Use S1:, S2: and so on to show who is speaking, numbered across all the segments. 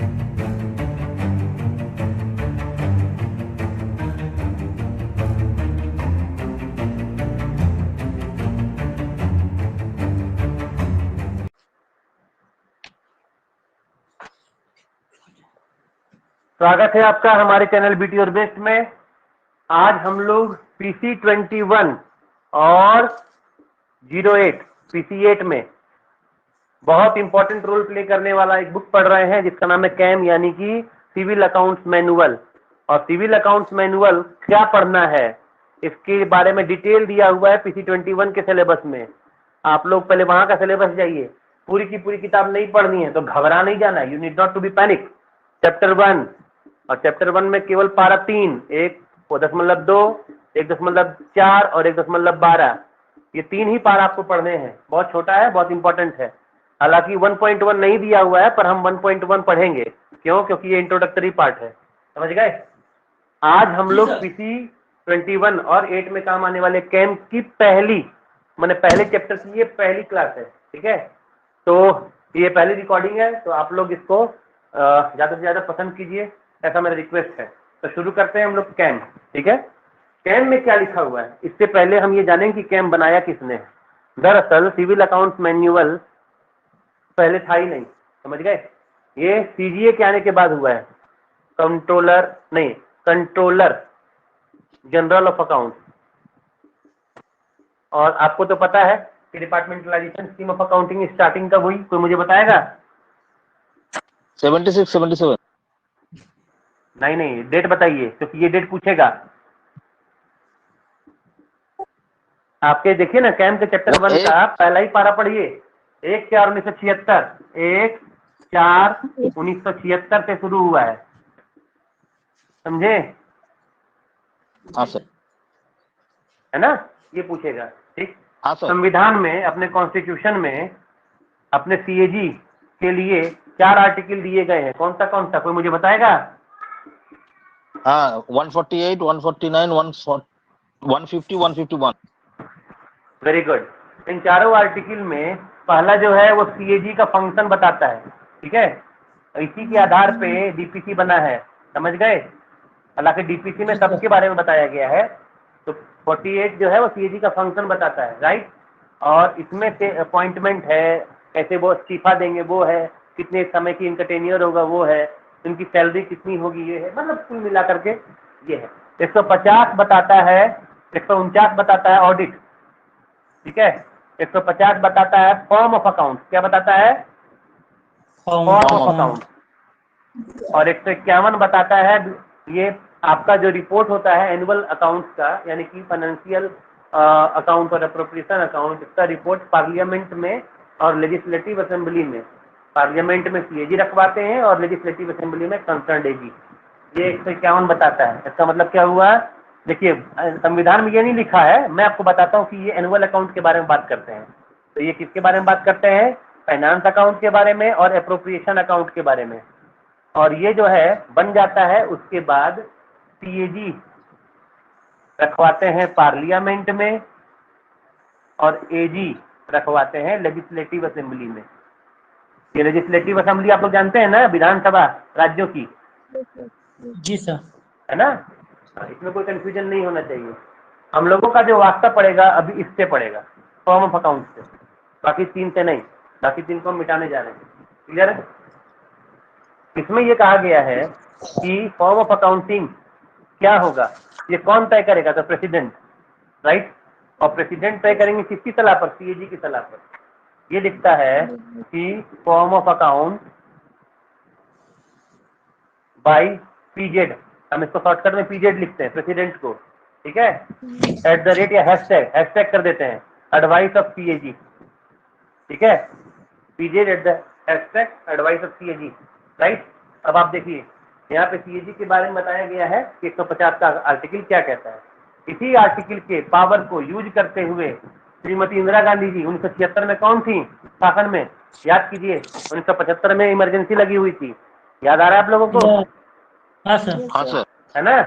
S1: स्वागत है आपका हमारे चैनल बीटी और बेस्ट में। आज हम लोग पीसी 21 और 08 पीसी 8 में बहुत इंपॉर्टेंट रोल प्ले करने वाला एक बुक पढ़ रहे हैं जिसका नाम है कैम, यानी कि सिविल अकाउंट्स मैनुअल। और सिविल अकाउंट्स मैनुअल क्या पढ़ना है इसके बारे में डिटेल दिया हुआ है पीसी 21 के सिलेबस में। आप लोग पहले वहां का सिलेबस जाइए, पूरी की पूरी किताब नहीं पढ़नी है तो घबरा नहीं जाना, you need not to be panic. Chapter 1 और चैप्टर 1 में केवल पारा 3, 1.2, 1.4 और 1.12, ये 3 ही पारा आपको पढ़ने हैं। बहुत छोटा है, बहुत इंपॉर्टेंट है। हालांकि 1.1 नहीं दिया हुआ है पर हम 1.1 पढ़ेंगे। क्यों? क्योंकि ये इंट्रोडक्टरी पार्ट है, समझ गए। आज हम लोग पीसी 21 और 8 में काम आने वाले कैम की पहले चैप्टर की ये पहली क्लास है, ठीक है। तो ये पहली रिकॉर्डिंग है, तो आप लोग इसको ज्यादा से ज्यादा पसंद कीजिए, ऐसा मेरा रिक्वेस्ट है। तो शुरू करते हैं हम लोग कैम, ठीक है। कैम में क्या लिखा हुआ है इससे पहले हम ये जानेंगे कि कैम बनाया किसने है। दरअसल सिविल अकाउंट्स मैनुअल पहले था ही नहीं, समझ गए। ये सीजीए के आने के बाद हुआ है, कंट्रोलर जनरल ऑफ अकाउंट। और आपको तो पता है कि departmentalisation scheme of accounting starting कब हुई, कोई मुझे बताएगा?
S2: 76, 77।
S1: नहीं, डेट बताइए क्योंकि ये डेट पूछेगा। आपके देखिए ना कैम के चैप्टर 1 का पहला ही पारा पढ़िए, 1/4/1976, 1/4/1976 से शुरू हुआ है, समझे?
S2: हाँ सर,
S1: है ना, ये पूछेगा, ठीक।
S2: हाँ सर।
S1: संविधान में, अपने कॉन्स्टिट्यूशन में, अपने सीएजी के लिए 4 आर्टिकल दिए गए हैं। कौन सा कोई मुझे बताएगा?
S2: हाँ, 148, 149, 150, 151।
S1: Very good. इन चारों आर्टिकल में पहला जो है वो सीएजी का फंक्शन बताता है, ठीक है। इसी के आधार पे डीपीसी बना है, समझ गए। हालांकि डीपीसी में सबके बारे में बताया गया है, तो 48 जो है वो सीएजी का फंक्शन बताता है, राइट। और इसमें से अपॉइंटमेंट है, कैसे वो इस्तीफा देंगे वो है, कितने समय की इनका टेन्योर होगा वो है, इनकी सैलरी कितनी होगी ये है, मतलब कुल मिला करके ये है। 150 बताता है, 149 बताता है ऑडिट, ठीक है। 150 बताता है फॉर्म ऑफ अकाउंट। क्या बताता है? Form of account. और 151 बताता है ये आपका जो रिपोर्ट होता है एनुअल अकाउंट्स का, यानी कि फाइनेंशियल अकाउंट और अप्रोप्रिएशन अकाउंट, इसका रिपोर्ट पार्लियामेंट में और लेजिस्लेटिव असेंबली में, पार्लियामेंट में सीएजी रखवाते हैं और लेजिस्लेटिव असेंबली में कंसर्न एजी। ये 151 बताता है। इसका मतलब क्या हुआ? देखिए, संविधान में ये नहीं लिखा है, मैं आपको बताता हूँ कि ये एनुअल अकाउंट के बारे में बात करते हैं। तो ये किसके बारे में बात करते हैं? फाइनेंस अकाउंट के बारे में और अप्रोप्रिएशन अकाउंट के बारे में। और ये जो है बन जाता है, उसके बाद सीएजी रखवाते हैं पार्लियामेंट में और एजी रखवाते हैं लेजिस्लेटिव असेंबली में। ये लेजिस्लेटिव असेंबली आप लोग जानते हैं ना, विधानसभा राज्यों की।
S3: जी सर।
S1: है ना, इसमें कोई कंफ्यूजन नहीं होना चाहिए। हम लोगों का जो वास्ता पड़ेगा अभी इससे पड़ेगा, फॉर्म ऑफ अकाउंट से, बाकी 3 से नहीं। बाकी 3 को हम मिटाने जा रहे हैं, क्लियर है। इसमें यह कहा गया है कि फॉर्म ऑफ अकाउंटिंग क्या होगा, ये कौन तय करेगा? तो प्रेसिडेंट, राइट। और प्रेसिडेंट तय करेंगे किसकी सलाह पर? सीएजी की सलाह पर। ये लिखता है कि form of account by PZ, हम इसको शॉर्टकट में पीजेड लिखते हैं, प्रेसिडेंट को, ठीक है। @ या हैशटैग कर देते हैं, एडवाइस ऑफ सीएजी, ठीक है। PZ @advice of CAG, right. अब आप देखिए यहाँ पे सीएजी के बारे में बताया गया है कि 150 का आर्टिकल क्या कहता है। इसी आर्टिकल के पावर को यूज करते हुए श्रीमती इंदिरा गांधी जी 1976 में कौन थी शासन में? याद कीजिए, 1975 में इमरजेंसी लगी हुई थी, याद आ रहा है आप लोगों को?
S3: हाँ सर।
S2: हाँ सर।
S1: है ना,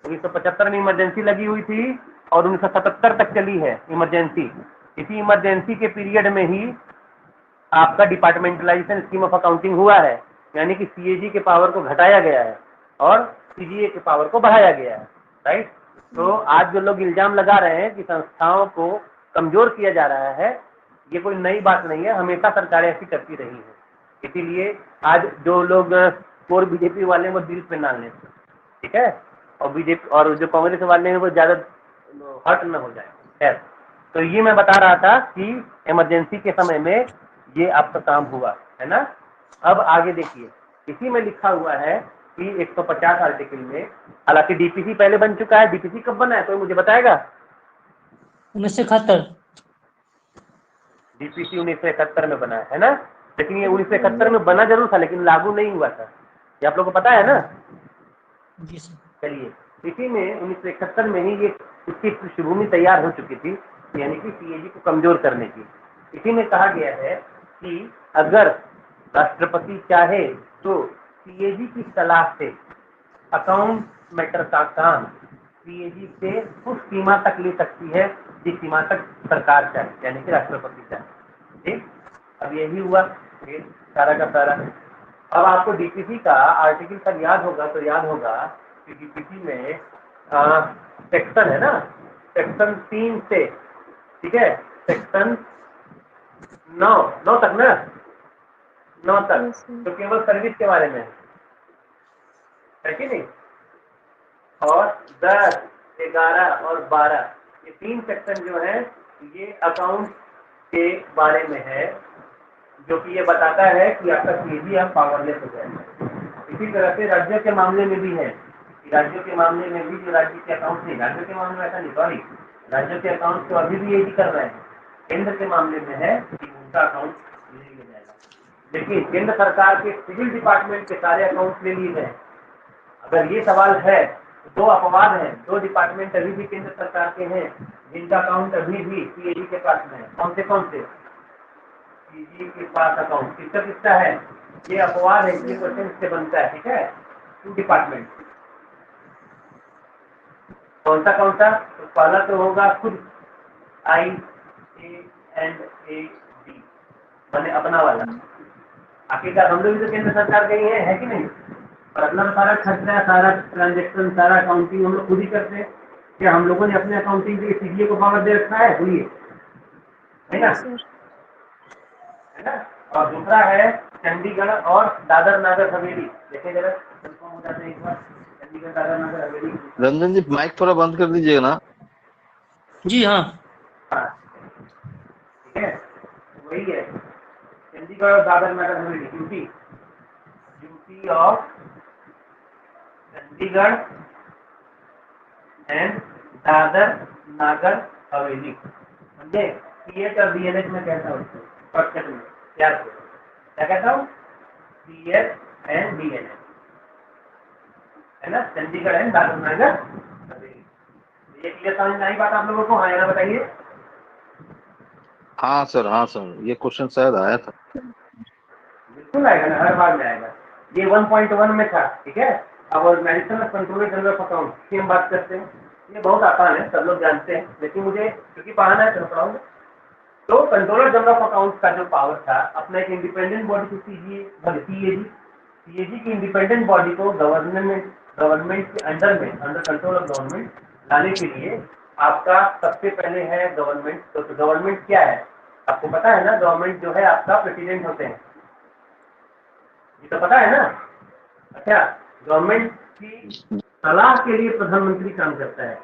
S1: 1975 में इमरजेंसी लगी हुई थी और 1977 तक चली है इमरजेंसी। इसी इमरजेंसी के पीरियड में ही आपका डिपार्टमेंटलाइजेशन स्कीम ऑफ अकाउंटिंग हुआ है, यानी कि सीएजी के पावर को घटाया गया है और सीजीए के पावर को बढ़ाया गया है, राइट। तो आज जो लोग इल्जाम लगा रहे हैं कि संस्थाओं को कमजोर किया जा रहा है, ये कोई नई बात नहीं है, हमेशा सरकारें ऐसी करती रही हैं। इसीलिए आज जो लोग कोर बीजेपी वाले हैं वो दिल पे ना लें, ठीक है, और बीजेपी और जो कांग्रेस वाले हैं वो ज्यादा हर्ट न हो जाए। खैर, तो ये मैं बता रहा था कि इमरजेंसी के समय में ये आपका काम हुआ है ना। अब आगे देखिए, इसी में लिखा हुआ है कि 150 आर्टिकल में, हालांकि डीपीसी पहले बन चुका है, डीपीसी कब बना है तो मुझे बताएगा।
S3: 1971।
S1: डीपीसी 1971 में बना है ना, लेकिन ये 1971 में बना जरूर था लेकिन लागू नहीं हुआ था, ये आप लोगों को पता है ना।
S3: जी सर।
S1: चलिए, इसी में 1971 में ही ये इसकी पृष्ठभूमि तैयार हो चुकी थी, यानी कि सीएजी को कमजोर करने की। इसी में कहा गया है कि अगर राष्ट्रपति चाहे तो सीएजी की सलाह से अकाउंट मैटर का काम सीएजी से उस सीमा तक ले सकती है जिस सीमा तक सरकार चाहे, यानी कि राष्ट्रपति चाहे। ठीक, अब यही हुआ फिर सारा का सारा। अब आपको डीपीसी का आर्टिकल तक याद होगा तो याद होगा कि डीपीसी में सेक्शन है ना, सेक्शन 3 से, ठीक है, सेक्शन 9 तक ना, 9 तक तो केवल सर्विस के बारे में है कि नहीं, और 10, 11 और 12 ये 3 सेक्शन जो है ये अकाउंट के बारे में है, जो कि ये बताता है कि आपका सीएजी आप पावरलेस हो जाएगा। इसी तरह से राज्यों के मामले में भी है, राज्यों के मामले में भी जो राज्य के अकाउंट नहीं, राज्यों के मामले में ऐसा नहीं, सॉरी, राज्यों के अकाउंट तो अभी भी यही कर रहे हैं, केंद्र के मामले में है कि उनका अकाउंट ले लिया जाएगा। लेकिन केंद्र सरकार के सिविल डिपार्टमेंट के सारे अकाउंट ले लिए गए। अगर ये सवाल है तो 2 अपवाद हैं, 2 डिपार्टमेंट अभी भी केंद्र सरकार के हैं जिनका अकाउंट अभी भी सीएजी के पास में है। कौन से सीएजी के पास अकाउंट किसका है, ये अपवाद है, ये क्वेश्चन से बनता है, ठीक है। 2 डिपार्टमेंट, कौन सा तो पहला तो होगा खुद IANAD मैंने अपना वाला। आखिरकार हम लोग भी तो केंद्र सरकार के ही है कि नहीं, और अपना सारा खर्चा, सारा ट्रांजेक्शन, सारा अकाउंटिंग हम लोग खुद ही करते हैं। क्या हम लोगों ने अपने अकाउंटिंग के सीडीए को पावर दे रखा है, बोलिए, है ना, है ना। और दूसरा है चंडीगढ़ और दादर नागर हवेली, देखे जरा कंफर्म हो जाते हैं एक बार, चंडीगढ़ दादर नागर हवेली।
S2: रंजन जी माइक थोड़ा बंद कर दीजिएगा ना।
S3: जी हाँ।
S1: हाँ, ठीक है, वही है चंडीगढ़ और Dadar Nagar Haveli, UP of Chandigarh and Dadar Nagar Haveli, समझे। सीएच और बीएनएच में कहता हूँ शॉर्टकट में, याद करो क्या कहता हूँ, सीएच एंड बीएनएच, है ना, चंडीगढ़ एंड दादर नागर हवेली। ये क्लियर समझ में आई बात आप लोगों को। हाँ, यहाँ बताइए।
S2: हाँ सर, ये क्वेश्चन शायद आया था।
S1: बिल्कुल आएगा ना, हर बार में आएगा। ये 1.1 में था, ठीक है। अब national controller general of account की हम बात करते हैं, ये बहुत आसान है, सब लोग जानते हैं, लेकिन मुझे क्योंकि पढ़ाना है तो पढ़ाऊंगा। तो कंट्रोलर जनरल ऑफ अकाउंट का जो पावर था, अपना एक इंडिपेंडेंट बॉडी को सीएजी की इंडिपेंडेंट बॉडी को गवर्नमेंट के अंडर में, अंडर कंट्रोल ऑफ गवर्नमेंट लाने के लिए आपका सबसे पहले है गवर्नमेंट। तो गवर्नमेंट क्या है आपको पता है ना, गवर्नमेंट जो है आपका प्रेसिडेंट होते हैं, ये तो पता है ना। अच्छा, गवर्नमेंट की सलाह के लिए प्रधानमंत्री काम करता है,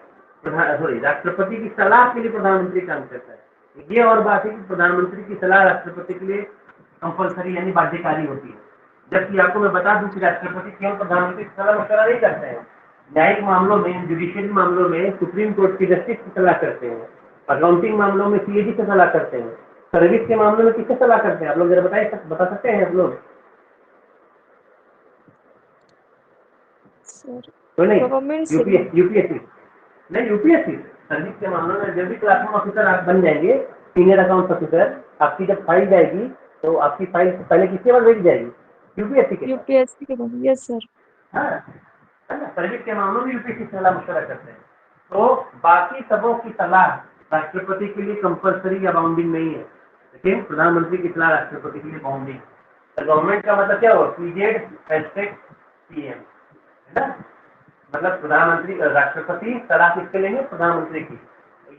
S1: राष्ट्रपति की सलाह के लिए प्रधानमंत्री काम करता है। ये और बात है कि प्रधानमंत्री की सलाह राष्ट्रपति के लिए कंपलसरी यानी बाध्यकारी होती है, जबकि आपको मैं बता दूं कि राष्ट्रपति केवल प्रधानमंत्री की सलाह मशवरा नहीं करते हैं। न्यायिक मामलों में, जुडिशियल मामलों में सुप्रीम कोर्ट की जस्टिस की सलाह करते हैं, अकाउंटिंग मामलों में सीएजी की सलाह करते हैं, सर्विस के मामलों में किससे सलाह करते हैं आप लोग जरा बता सकते हैं आप लोग। तो नहीं, यूपीएससी नहीं, यूपीएससी सर्विस के मामलों में जब भी क्लासरूम ऑफिसर आप बन जाएंगे, सीनियर अकाउंट ऑफिसर, आपकी जब फाइल जाएगी तो आपकी फाइल पहले किसके पास भेजी जाएगी, यूपीएससी के पास।
S4: Yes sir.
S1: हाँ, है ना, सर्विस के मामलों में यूपीएससी सलाह मशवरा करते हैं। तो बाकी सबों की सलाह राष्ट्रपति के लिए कंपलसरी या बाउंडिंग नहीं है, लेकिन प्रधानमंत्री की सलाह राष्ट्रपति के लिए बाउंडिंग। तो गवर्नमेंट का मतलब क्या हुआ, पीरियड हैशटैग पीएम, है ना। मतलब प्रधानमंत्री, राष्ट्रपति सलाह किसके लेंगे, प्रधानमंत्री की।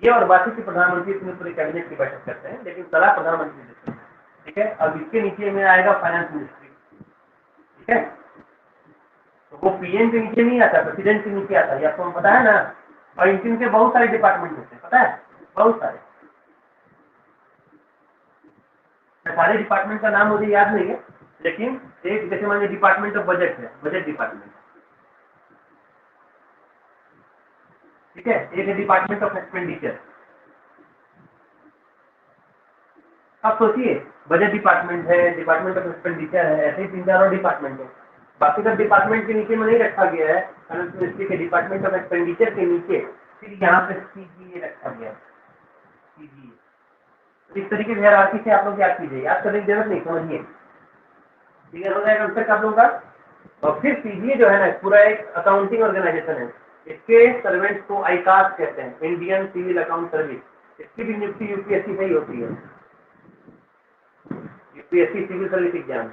S1: ये और बाकी के प्रधानमंत्री इसमें पूरे कैबिनेट की बैठक करते हैं, लेकिन सलाह प्रधानमंत्री देते हैं, ठीक है। अब इसके नीचे में आएगा फाइनेंस मिनिस्ट्री, ठीक है। तो वो पीएम के नीचे नहीं आता, प्रेसिडेंट के नीचे आता है, ये आपको पता है ना। और इनके बहुत सारे डिपार्टमेंट होते हैं, पता है, बहुत सारे। सारे डिपार्टमेंट का नाम मुझे याद नहीं है, लेकिन एक जैसे मान लीजिए डिपार्टमेंट ऑफ बजट है, बजट डिपार्टमेंट, ठीक है। एक है डिपार्टमेंट ऑफ एक्सपेंडिचर। आप सोचिए, बजट डिपार्टमेंट है, डिपार्टमेंट ऑफ एक्सपेंडिचर है, ऐसे ही 3-4 और डिपार्टमेंट है। बाकी सब डिपार्टमेंट के नीचे में नहीं रखा गया है, फाइनेंस मिनिस्ट्री के डिपार्टमेंट ऑफ एक्सपेंडिचर के नीचे फिर यहाँ पे सीजीए रखा गया है, सीजीए। इस तरीके से हायरार्की से आप लोग याद कीजिए, याद करने की जरूरत नहीं, समझिए, क्लियर हो जाएगा कंसेप्ट आप लोगों का। और फिर सीजीए जो है ना, पूरा एक अकाउंटिंग ऑर्गेनाइजेशन है। इसके सर्वेंट्स को आईकास कहते हैं, इंडियन सिविल अकाउंट सर्विस। इसकी भी नियुक्ति यूपीएससी से ही होती है, यूपीएससी सिविल सर्विस एग्जाम।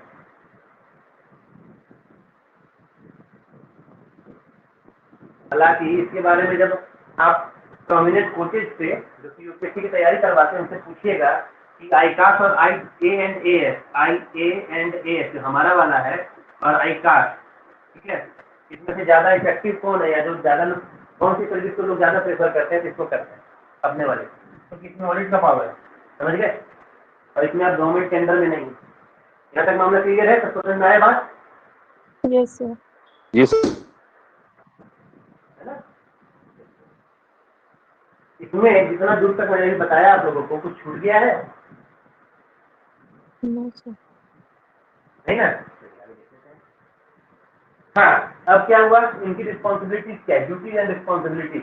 S1: हालांकि इसके बारे में जब आप प्रोमिनेंट कोचेज से जो कि यूपीएससी की तैयारी करवाते हैं, उनसे पूछिएगा कि आईकास और आई ए एंड ए एस जो हमारा वाला है, और आईकास, ठीक है, इसमें से ज्यादा इफेक्टिव कौन है, या जो ज्यादा लोग कौन सी सर्विस को लोग ज्यादा प्रेफर करते हैं, किसको करते हैं, अपने वाले, क्योंकि इसमें ऑडिट का पावर है, समझ गए। और इसमें आप गवर्नमेंट के अंडर में नहीं। यहाँ तक मामला क्लियर है, तो समझ में आया बात?
S4: Yes sir.
S2: जी सर।
S1: है ना। इसमें जितना दूर तक मैंने बताया आप लोगों को, कुछ छूट गया है?
S4: No sir.
S1: नहीं ना। हाँ, अब क्या हुआ, इनकी रिस्पॉन्सिबिलिटीज क्या है, ड्यूटीज एंड रिस्पॉन्सिबिलिटीज।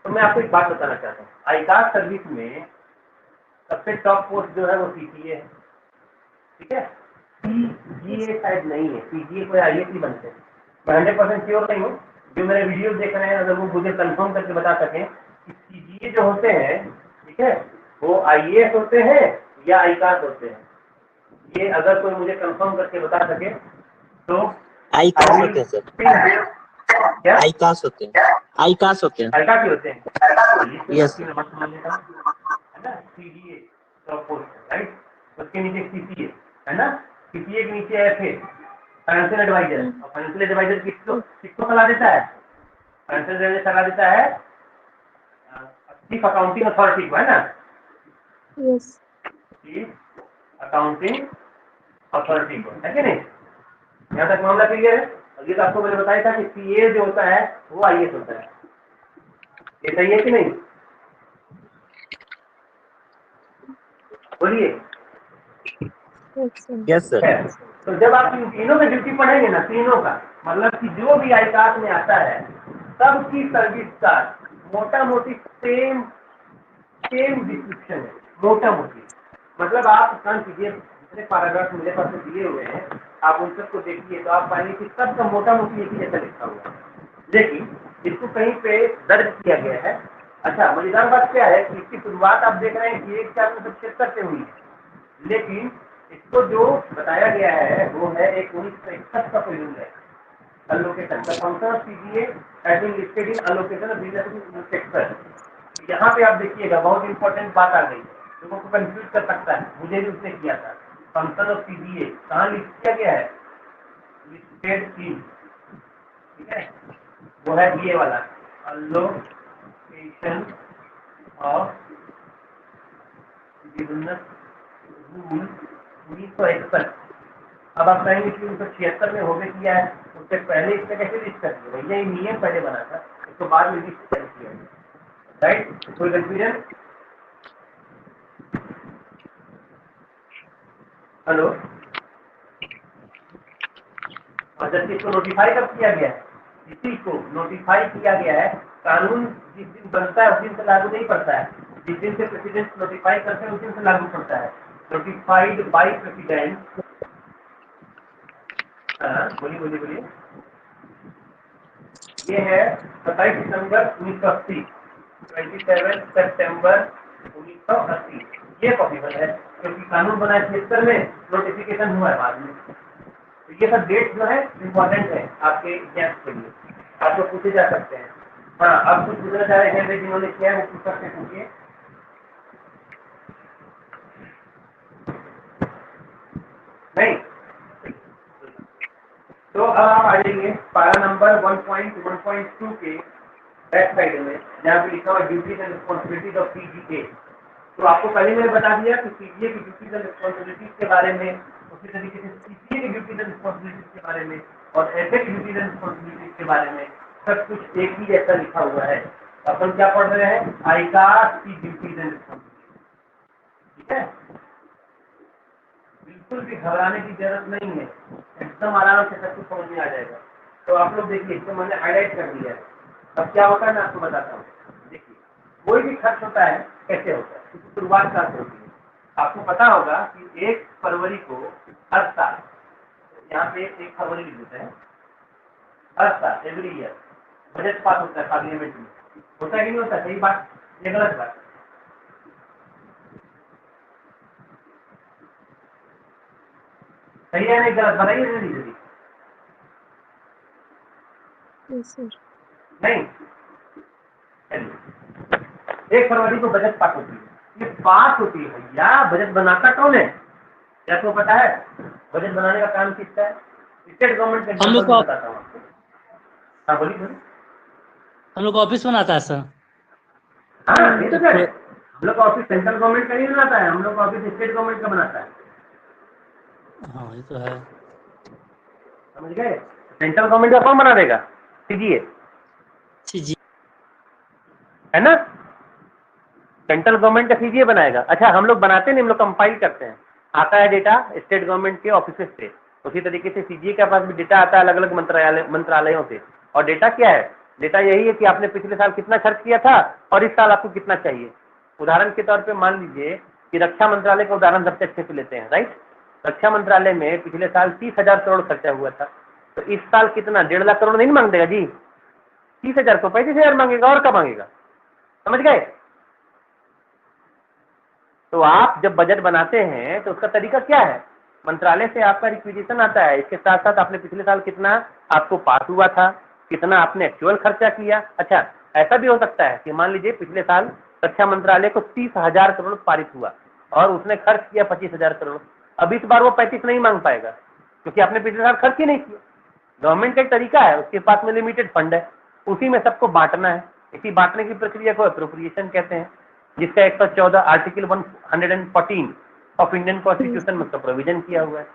S1: तो मैं आपको एक बात बताना चाहता हूँ, आईकास सर्विस में सबसे टॉप पोस्ट जो है वो सीसीए है, ठीक है। सीजीए शायद नहीं है, सीजीए कोई आईएएस ही बनते हैं। मैं 100% श्योर नहीं हूँ, जो मेरे वीडियो देख रहे हैं अगर वो मुझे कंफर्म करके बता सकें कि सीजीए जो होते हैं, ठीक है, वो आईएएस होते हैं या आईकास होते हैं। ये अगर कोई मुझे कंफर्म करके बता सके तो
S5: आईकास होते हैं सर,
S1: क्या
S5: आईकास होते हैं, आईकास होते हैं।
S1: आईकास ही होते हैं।
S5: यस
S1: है ना, सीडीए टॉप पोस्ट, राइट। उसके नीचे सीसीए है ना, सीसीए के नीचे है फिर फाइनेंशियल एडवाइजर। और फाइनेंशियल एडवाइजर किसको सलाह देता है, फाइनेंशियल एडवाइजर सलाह देता है चीफ अकाउंटिंग अथॉरिटी को, है ना।
S4: यस।
S1: चीफ अकाउंटिंग अथॉरिटी को, है कि नहीं। यहाँ तक मामला क्लियर है। और ये तो आपको मैंने बताया था कि सीए जो होता है वो आईएएस होता है, ये सही है कि नहीं, बोलिए।
S5: Yes sir.
S1: तो जब आप इन तीनों में ड्यूटी पढ़ेंगे ना, तीनों का मतलब कि जो भी आईकास में आता है सबकी सर्विस का मोटा मोटी सेम डिस्क्रिप्शन है, मोटा मोटी। मतलब आप ध्यान कीजिए, जितने पैराग्राफ मेरे पास दिए हुए हैं आप उन सबको देखिए तो आप पाएंगे कि सबका मोटा मोटी एक ही जैसा लिखा हुआ है, लेकिन इसको कहीं पे दर्ज किया गया है। अच्छा, मजेदार बात क्या है कि इसकी शुरुआत आप देख रहे हैं कि 1/4/1976 से हुई है, लेकिन इसको जो बताया गया है वो है एक 1961 का कोई रूल है, allocation the function of CGA has been listed in allocation of business sector. यहाँ पे आप देखिएगा बहुत इंपॉर्टेंट बात आ गई, लोगों को कंफ्यूज कर सकता है, मुझे भी उसने किया था। फंक्शन ऑफ सीजीए कहाँ लिस्ट किया गया है, लिस्टेड इन, ठीक है, वो है ये वाला अलोकेशन ऑफ बिजनेस रूल 1961। अब आप कहेंगे कि 1976 में हो गए किया है, उससे पहले इससे कैसे लिस्ट कर दिया, भैया ये नियम पहले बना था, इसको बाद में लिस्ट कर किया, राइट। कोई कंफ्यूजन? हेलो। और जब इसको नोटिफाई कब किया गया है, इसी को नोटिफाई किया गया है। कानून जिस दिन बनता है उस दिन से लागू नहीं पड़ता है, जिस दिन से प्रेसिडेंट नोटिफाई करते हैं उस दिन से लागू पड़ता है। नोटिफाइड बाय प्रेसिडेंट, बोलिए। ये है 27 दिसंबर 1980, 27 सितंबर 1980। ये पॉसिबल है क्योंकि कानून बना 76 में, नोटिफिकेशन हुआ है बाद में। तो ये सब डेट जो है इम्पोर्टेंट है आपके एग्जाम के लिए, आपको पूछे जा सकते हैं। हाँ, अब कुछ पूछना चाह रहे हैं जिन्होंने किया है वो पूछ सकते हैं, पूछिए। नहीं, तो अब आप आ जाइए पारा नंबर 1.1.2 के बैक साइड में, जहाँ पे लिखा हुआ duties and responsibilities of CGA. तो आपको पहले मैंने बता दिया कि सीजीए की ड्यूटीज एंड रिस्पॉन्सिबिलिटीज के बारे में, उसी तरीके से सीजीए की ड्यूटीज एंड रिस्पॉन्सिबिलिटीज के बारे में और एफए की ड्यूटीज एंड रिस्पॉन्सिबिलिटीज के बारे में सब कुछ एक ही जैसा लिखा हुआ है। अपन क्या पढ़ रहे हैं? आईकास की ड्यूटीज एंड रिस्पॉन्सिबिलिटीज। ठीक है, बिल्कुल भी घबराने की जरूरत नहीं है, एकदम आराम से सब कुछ समझ में आ जाएगा। तो आप लोग देखिए, इसको मैंने हाईलाइट कर दिया है। अब क्या होता है मैं आपको बताता हूँ। देखिए, कोई भी खर्च होता है कैसे होता है, इसकी शुरुआत कहाँ से होती है? आपको पता होगा कि 1 फरवरी को हर साल, यहाँ पे 1 फरवरी लिख देते हैं, हर साल एवरी ईयर बजट पास होता है पार्लियामेंट में। होता है कि नहीं होता? सही बात ये गलत बात? सही है नहीं गलत? बताइए जल्दी जल्दी।
S4: Yes, sir.
S1: नहीं, 1 फरवरी को बजट पास होती है। ये पास होती है भैया, बजट बनाता कौन है? क्या आपको पता है? बजट बनाने का काम किसका है? स्टेट गवर्नमेंट का
S3: हम लोग को
S1: बताता हूँ आपको। हाँ बोलिए बोलिए।
S3: हम लोग ऑफिस बनाता है सर।
S1: हाँ ये तो क्या है, हम लोग का ऑफिस सेंट्रल गवर्नमेंट का नहीं बनाता है, हम लोग का ऑफिस स्टेट गवर्नमेंट का बनाता है।
S3: हाँ ये तो है।
S1: समझ गए? सेंट्रल गवर्नमेंट का कौन बना देगा? सीजीए,
S3: जी
S1: है ना? सेंट्रल गवर्नमेंट का सीजीए बनाएगा। अच्छा, हम लोग बनाते नहीं, हम लोग कंपाइल करते हैं। आता है डेटा स्टेट गवर्नमेंट के ऑफिस से, उसी तरीके से सीजीए के पास भी डेटा आता है अलग अलग मंत्रालयों से। और डेटा क्या है? डेटा यही है कि आपने पिछले साल कितना खर्च किया था और इस साल आपको कितना चाहिए। उदाहरण के तौर पे मान लीजिए कि रक्षा मंत्रालय का उदाहरण सबसे अच्छे से लेते हैं, राइट? रक्षा मंत्रालय में पिछले साल 30,000 करोड़ खर्चा हुआ था, तो इस साल कितना? 1.5 लाख करोड़ नहीं मांग देगा जी, 30,000 को 35,000 मांगेगा, और क्या मांगेगा? समझ गए? तो आप जब बजट बनाते हैं तो उसका तरीका क्या है? मंत्रालय से आपका रिक्विजिशन आता है, इसके साथ साथ आपने पिछले साल कितना आपको पास हुआ था, कितना आपने एक्चुअल खर्चा किया। अच्छा, ऐसा भी हो सकता है कि मान लीजिए पिछले साल रक्षा मंत्रालय को 30,000 करोड़ पारित हुआ और उसने खर्च किया 25,000 करोड़। अब इस बार वो 35 नहीं मांग पाएगा क्योंकि आपने पिछले साल खर्च ही नहीं किया। गवर्नमेंट का एक तरीका है, उसके पास में लिमिटेड फंड है, उसी में सबको बांटना है। इसी बांटने की प्रक्रिया को अप्रोप्रिएशन कहते हैं, जिसका 114 आर्टिकल 114 ऑफ इंडियन कॉन्स्टिट्यूशन में उसका प्रोविजन किया हुआ है।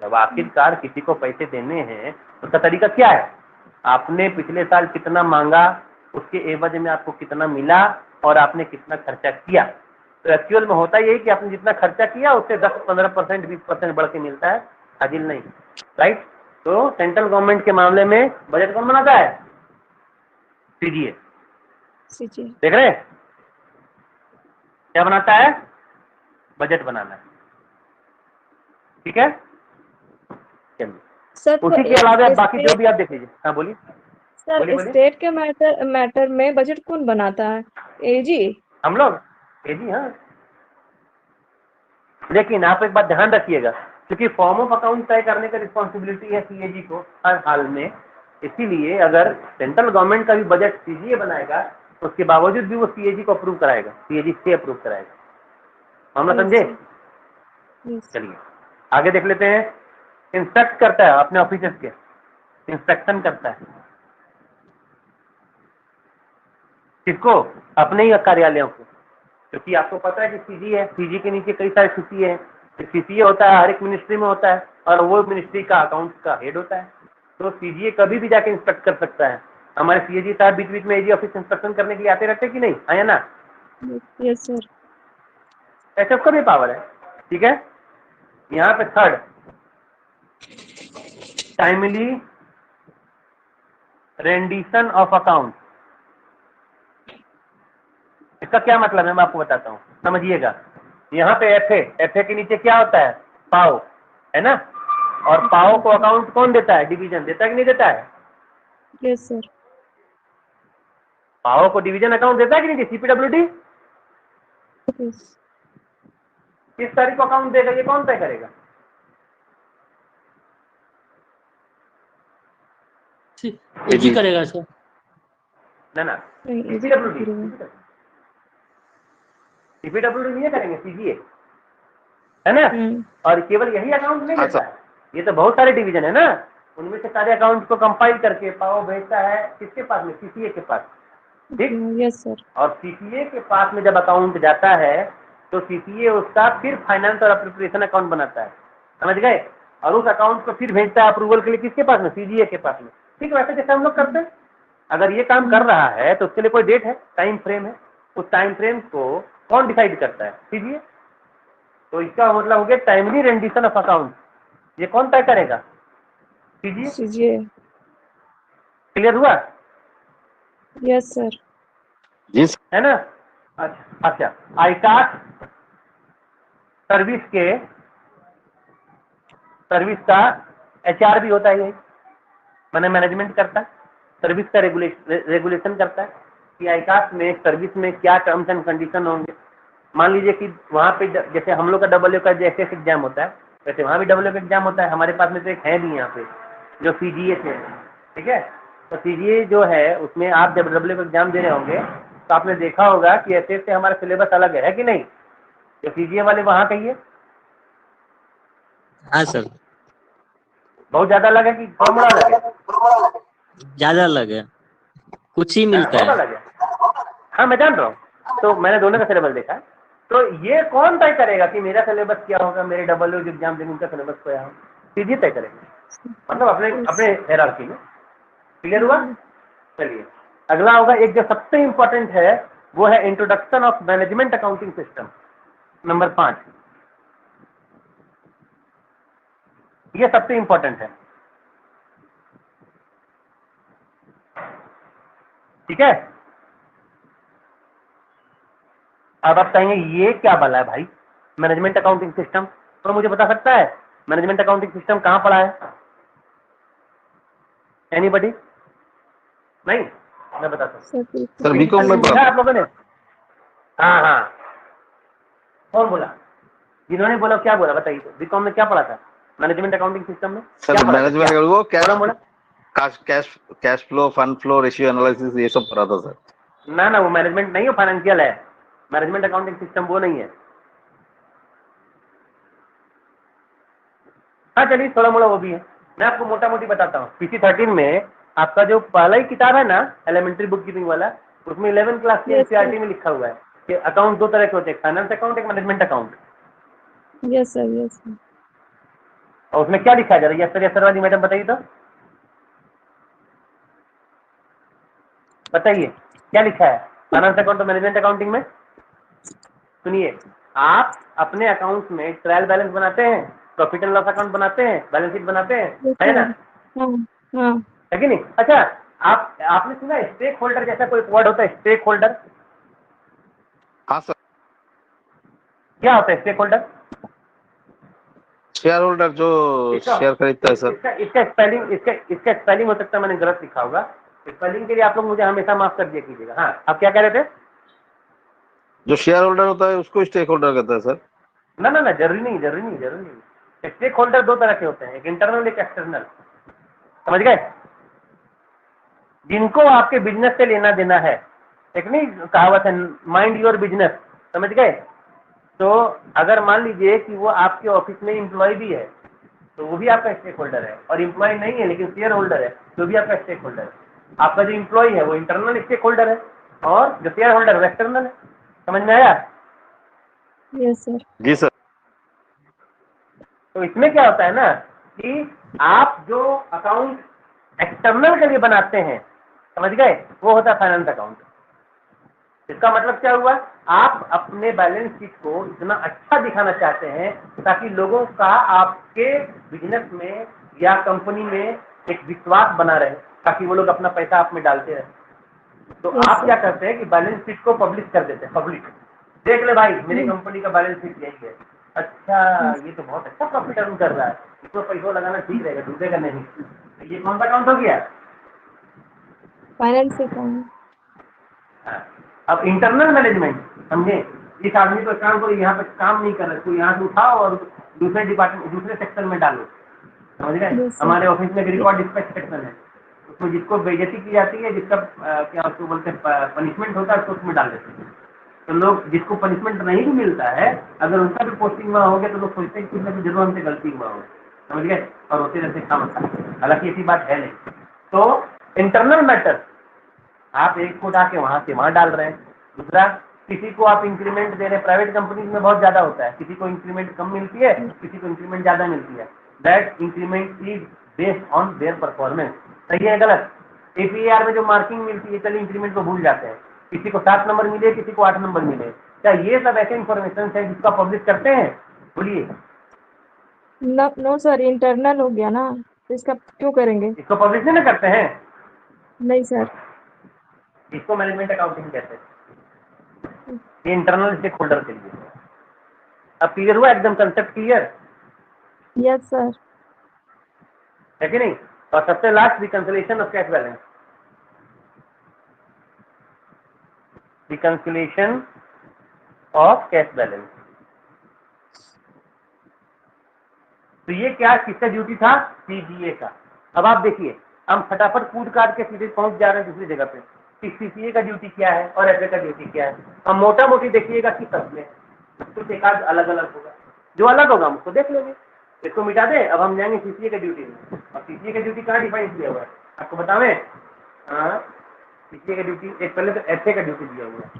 S1: जब आखिरकार किसी को पैसे देने हैं तो उसका तरीका क्या है? आपने पिछले साल कितना मांगा, उसके एवज में आपको कितना मिला और आपने कितना खर्चा किया। तो एक्चुअल में होता यही कि आपने जितना खर्चा किया उससे 10-15% 20% बढ़ के मिलता है, हाजिर नहीं, राइट? तो सेंट्रल गवर्नमेंट के मामले में बजट कौन बनाता है? सीजीए।
S4: CG.
S1: देख रहे हैं क्या बनाता है? बजट बनाना है। ठीक है, चलिए।
S4: सर
S1: उसी के अलावा बाकी जो भी आप देख लीजिए। हाँ बोलिए।
S4: सर
S1: बोलिए, बोलिए।
S4: स्टेट के मैटर में बजट कौन बनाता है? AG?
S1: हम लोग जी हाँ। लेकिन आप एक बात ध्यान रखिएगा, क्योंकि फॉर्म ऑफ अकाउंट तय करने का रिस्पॉन्सिबिलिटी है सीएजी को हर हाल में, इसीलिए अगर सेंट्रल गवर्नमेंट का भी बजट सीजीए बनाएगा तो उसके बावजूद भी वो सीएजी को अप्रूव कराएगा, सीएजी से अप्रूव कराएगा। मामला समझे?
S4: Yes.
S1: चलिए आगे देख लेते हैं। इंस्पेक्ट करता है अपने ऑफिसर्स के, इंस्पेक्शन करता है किसको? अपने ही कार्यालयों को, क्योंकि आपको पता है कि सीजी है, सीजी के नीचे कई सारे सीसी है। सीसीए होता है हर एक मिनिस्ट्री में होता है और वो मिनिस्ट्री का अकाउंट का हेड होता है। तो सीजीए कभी भी जाके इंस्पेक्ट कर सकता है। हमारे सीएजी साहब बीच बीच में एजी ऑफिस इंस्पेक्शन करने के लिए आते रहते हैं कि नहीं, है या ना?
S4: Yes, sir.
S1: ऐसे उसका भी पावर है। ठीक है, यहाँ पे third, timely rendition of account. इसका क्या मतलब है मैं आपको बताता हूँ, समझिएगा। यहाँ पे एफए के नीचे क्या होता है? पाओ, है ना? और पाओ को अकाउंट कौन देता है? डिवीजन देता है कि नहीं देता है?
S4: Yes, sir.
S1: पाओ को डिवीजन अकाउंट देता है कि नहीं? CPWD
S4: Yes.
S1: किस तारीख को अकाउंट देगा ये कौन तय करेगा?
S3: एजी करेगा सर।
S1: ना ना
S4: नहीं इजी
S1: सीपीडब्ल्यूडी सीपीडब्ल्यूडी नहीं करेंगे, सीजीए है ना। और केवल यही अकाउंट नहीं
S2: हाँ,
S1: देता है, ये तो बहुत सारे डिवीजन है ना, उनमें से सारे अकाउंट को कंपाइल करके पाओ भेजता है किसके पास में, सीसीए के पास। ठीक,
S4: यस सर।
S1: और सीसीए के पास में जब अकाउंट जाता है तो सीसीए उसका फिर फाइनेंस और अप्रोप्रिएशन अकाउंट बनाता है, समझ गए, और उस अकाउंट को फिर भेजता है अप्रूवल के लिए किसके पास में, सीजीए के पास में। ठीक, वैसे जैसे हम लोग करते हैं। अगर ये काम कर रहा है तो उसके लिए कोई डेट है, टाइम फ्रेम है, उस टाइम फ्रेम को कौन डिसाइड करता है, सीजीए। तो इसका मतलब हो गया टाइमली रेंडिशन ऑफ अकाउंट, ये कौन तय करेगा, सीजीए।
S4: सीजीए।
S1: क्लियर हुआ?
S4: Yes sir.
S2: जी
S1: है ना। अच्छा, आईकास सर्विस का एचआर भी होता है, यही मैंने मैनेजमेंट करता है, सर्विस का रेगुलेशन करता है कि आईकास में सर्विस में क्या टर्म्स एंड कंडीशन होंगे। मान लीजिए कि वहाँ पे जैसे हम लोग का डब्ल्यू का जैसे एग्जाम होता है वैसे वहाँ भी डब्ल्यू का एग्जाम होता है। हमारे पास में तो एक है भी यहाँ पे जो सीजीए से, ठीक है। तो सीजीए जो है उसमें आप जब डब्ल्यू का एग्जाम दे रहे होंगे तो आपने देखा होगा कि ऐसे से हमारा सिलेबस अलग है कि नहीं, जो सीजीए वाले वहाँ कहिए
S5: हाँ सर,
S1: बहुत ज्यादा अलग है कि फॉर्मूला अलग है,
S5: ज्यादा अलग है, कुछ ही मिलता
S1: बहुत
S5: है।
S1: अलग है। हाँ मैं जान रहा हूँ, तो मैंने दोनों का सिलेबस देखा है। तो ये कौन तय करेगा कि मेरा सिलेबस क्या होगा, मेरे डब्ल्यू जो एग्जाम देंगे उनका सिलेबस क्या होगा, सीजीए तय करेगा, मतलब अपने अपने हायरार्की में। क्लियर हुआ? चलिए अगला होगा, एक जो सबसे इंपॉर्टेंट है वो है introduction of management accounting system, number 5। ये सबसे इंपॉर्टेंट है, ठीक है। अब आप कहेंगे ये क्या भला है भाई, मैनेजमेंट अकाउंटिंग सिस्टम, तो मुझे बता सकता है मैनेजमेंट अकाउंटिंग सिस्टम कहाँ पढ़ा है? एनीबडी? नहीं, मैं बताता हूँ।
S2: सर बीकॉम में
S1: लिखा
S2: पढ़ा
S1: है आप लोगों ने? हाँ हाँ, कौन बोला? जिन्होंने बोला क्या बोला बताइए, तो बीकॉम में क्या पढ़ा था मैनेजमेंट अकाउंटिंग सिस्टम में?
S2: सर
S1: क्या पढ़ा था?
S2: मैनेजमेंट
S1: क्या?
S2: वो
S1: बोला बोला?
S2: Cash flow, fund flow, ratio analysis ये सब पढ़ा था सर।
S1: ना ना, वो मैनेजमेंट नहीं है, फाइनेंशियल है। मैनेजमेंट अकाउंटिंग सिस्टम वो नहीं है। हाँ चलिए, थोड़ा मोड़ा वो भी है, मैं आपको मोटा मोटी बताता हूँ। पीसी 13 में आपका जो पहला ही किताब है ना, एलिमेंट्री बुक कीपिंग वाला, उसमें 11 क्लास की एनसीईआरटी में लिखा हुआ है कि अकाउंट दो तरह के होते हैं, फाइनेंस अकाउंट, एक management account.
S4: Yes sir. Yes sir.
S1: और उसमें क्या लिखा है जरा यस सर वाली मैडम बताइए तो, बताइए क्या लिखा है फाइनेंस अकाउंट और मैनेजमेंट अकाउंटिंग में? सुनिए, आप अपने अकाउंट में ट्रायल बैलेंस बनाते हैं, प्रॉफिट एंड लॉस अकाउंट बनाते हैं, बैलेंस शीट बनाते हैं, है ना,
S4: हाँ हाँ।
S1: है कि नहीं? अच्छा, आपने सुना स्टेक होल्डर जैसा कोई वर्ड होता है, स्टेक होल्डर?
S2: हाँ सर,
S1: क्या होता है स्टेक होल्डर?
S2: शेयर होल्डर जो शेयर खरीदता है सर।
S1: इसका स्पेलिंग हो सकता है मैंने गलत लिखा होगा, स्पेलिंग के लिए आप लोग मुझे हमेशा माफ कर दिया कीजिएगा। हाँ, आप क्या कह रहे थे?
S2: जो शेयर होल्डर होता है उसको स्टेक होल्डर कहता है सर।
S1: ना ना ना, जरूरी नहीं, जरूरी नहीं, जरूरी नहीं। स्टेक होल्डर दो तरह के होते हैं, एक इंटरनल एक एक्सटर्नल, समझ गए? जिनको आपके बिजनेस से लेना देना है, एक नहीं कहावत है माइंड योर बिजनेस, समझ गए? तो अगर मान लीजिए कि वो आपके ऑफिस में एम्प्लॉय भी है तो वो भी आपका स्टेक होल्डर है, और एम्प्लॉय नहीं है लेकिन शेयर होल्डर है तो भी आपका स्टेक होल्डर है। आपका जो एम्प्लॉय है वो इंटरनल स्टेक होल्डर है और जो शेयर होल्डर है एक्सटर्नल है। समझ में आया?
S4: Yes sir.
S2: जी सर।
S1: तो इसमें क्या होता है ना कि आप जो अकाउंट एक्सटर्नल के लिए बनाते हैं, समझ गए, वो होता है फाइनेंस अकाउंट। इसका मतलब क्या हुआ, आप अपने बैलेंस शीट को इतना अच्छा दिखाना चाहते हैं ताकि लोगों का आपके बिजनेस में या कंपनी में एक विश्वास बना रहे, ताकि वो लोग अपना पैसा आप में डालते रहे। तो
S4: Yes,
S1: आप
S4: sir.
S1: क्या करते हैं कि बैलेंस शीट को पब्लिश कर देते हैं, पब्लिक देख ले भाई मेरी कंपनी का बैलेंस शीट यही है, अच्छा ये तो बहुत अच्छा प्रॉफिट अर्न कर रहा है, इसको पैसा लगाना ठीक रहेगा, डूबेगा नहीं। तो ये कौन सा अकाउंट हो गया?
S4: Finance account.
S1: हाँ। अब इंटरनल मैनेजमेंट, समझे, इस आदमी को काम करो, यहाँ पे काम नहीं कर रहे तो यहाँ से उठाओ और दूसरे डिपार्टमेंट दूसरे सेक्शन में डालो, समझ गए?
S4: Yes, sir.
S1: हमारे ऑफिस में एक रिकॉर्ड डिस्पैच सेक्शन है, उसमें जिसको बेइज्जती की जाती है, जिसका क्या उसको बोलते हैं पनिशमेंट होता है, उसको उसमें डाल देते हैं। तो लोग जिसको पनिशमेंट नहीं भी मिलता है, अगर उनका भी पोस्टिंग हुआ हो गया तो लोग सोचते हैं कि कुछ ना कुछ जरूर हमसे गलती हुआ हो, समझ गए, और होते रहते काम होता है। हालांकि ऐसी बात है नहीं। तो इंटरनल मैटर आप एक कोड आके वहां से वहां डाल रहे हैं। दूसरा, किसी को आप इंक्रीमेंट दे रहे हैं, प्राइवेट कंपनीज में बहुत ज्यादा होता है, किसी को इंक्रीमेंट कम मिलती है, किसी को इंक्रीमेंट ज्यादा मिलती है। That increment is based on their performance. सही है गलत? एपीआर में जो मार्किंग मिलती है, चलिए इंक्रीमेंट को भूल जाते हैं, किसी को 7 नंबर मिले, किसी को 8 नंबर मिले, क्या ये सब ऐसे इन्फॉर्मेशन है जिसका पब्लिश करते हैं? बोलिए।
S4: नो सर, इंटरनल हो गया ना, तो इसका क्यों करेंगे?
S1: इसको पब्लिश नहीं ना करते हैं,
S4: नहीं सर।
S1: इसको मैनेजमेंट अकाउंटिंग कहते हैं, ये इंटरनल स्टेक होल्डर के लिए। अब क्लियर हुआ? एकदम कंसेप्ट क्लियर
S4: यस सर।
S1: है कि नहीं? और सबसे last, reconciliation of cash balance. Reconciliation of cash balance, तो ये क्या किसका ड्यूटी था? सीजीए का। अब आप देखिए, हम फटाफट कूद काट के सीधे पहुंच जा रहे हैं दूसरी जगह पे कि सीसीए का ड्यूटी क्या है और एफए का ड्यूटी क्या है। हम मोटा मोटी देखिएगा कि सब में कुछ एक आध अलग अलग होगा, जो अलग होगा हम उसको देख लेंगे, इसको मिटा दें। अब हम जाएंगे सीसीए का ड्यूटी में। और सीसीए का ड्यूटी कहाँ डिफाइन किया हुआ है आपको बतावें? सीसीए का ड्यूटी एक पहले तो एफए का ड्यूटी दिया हुआ है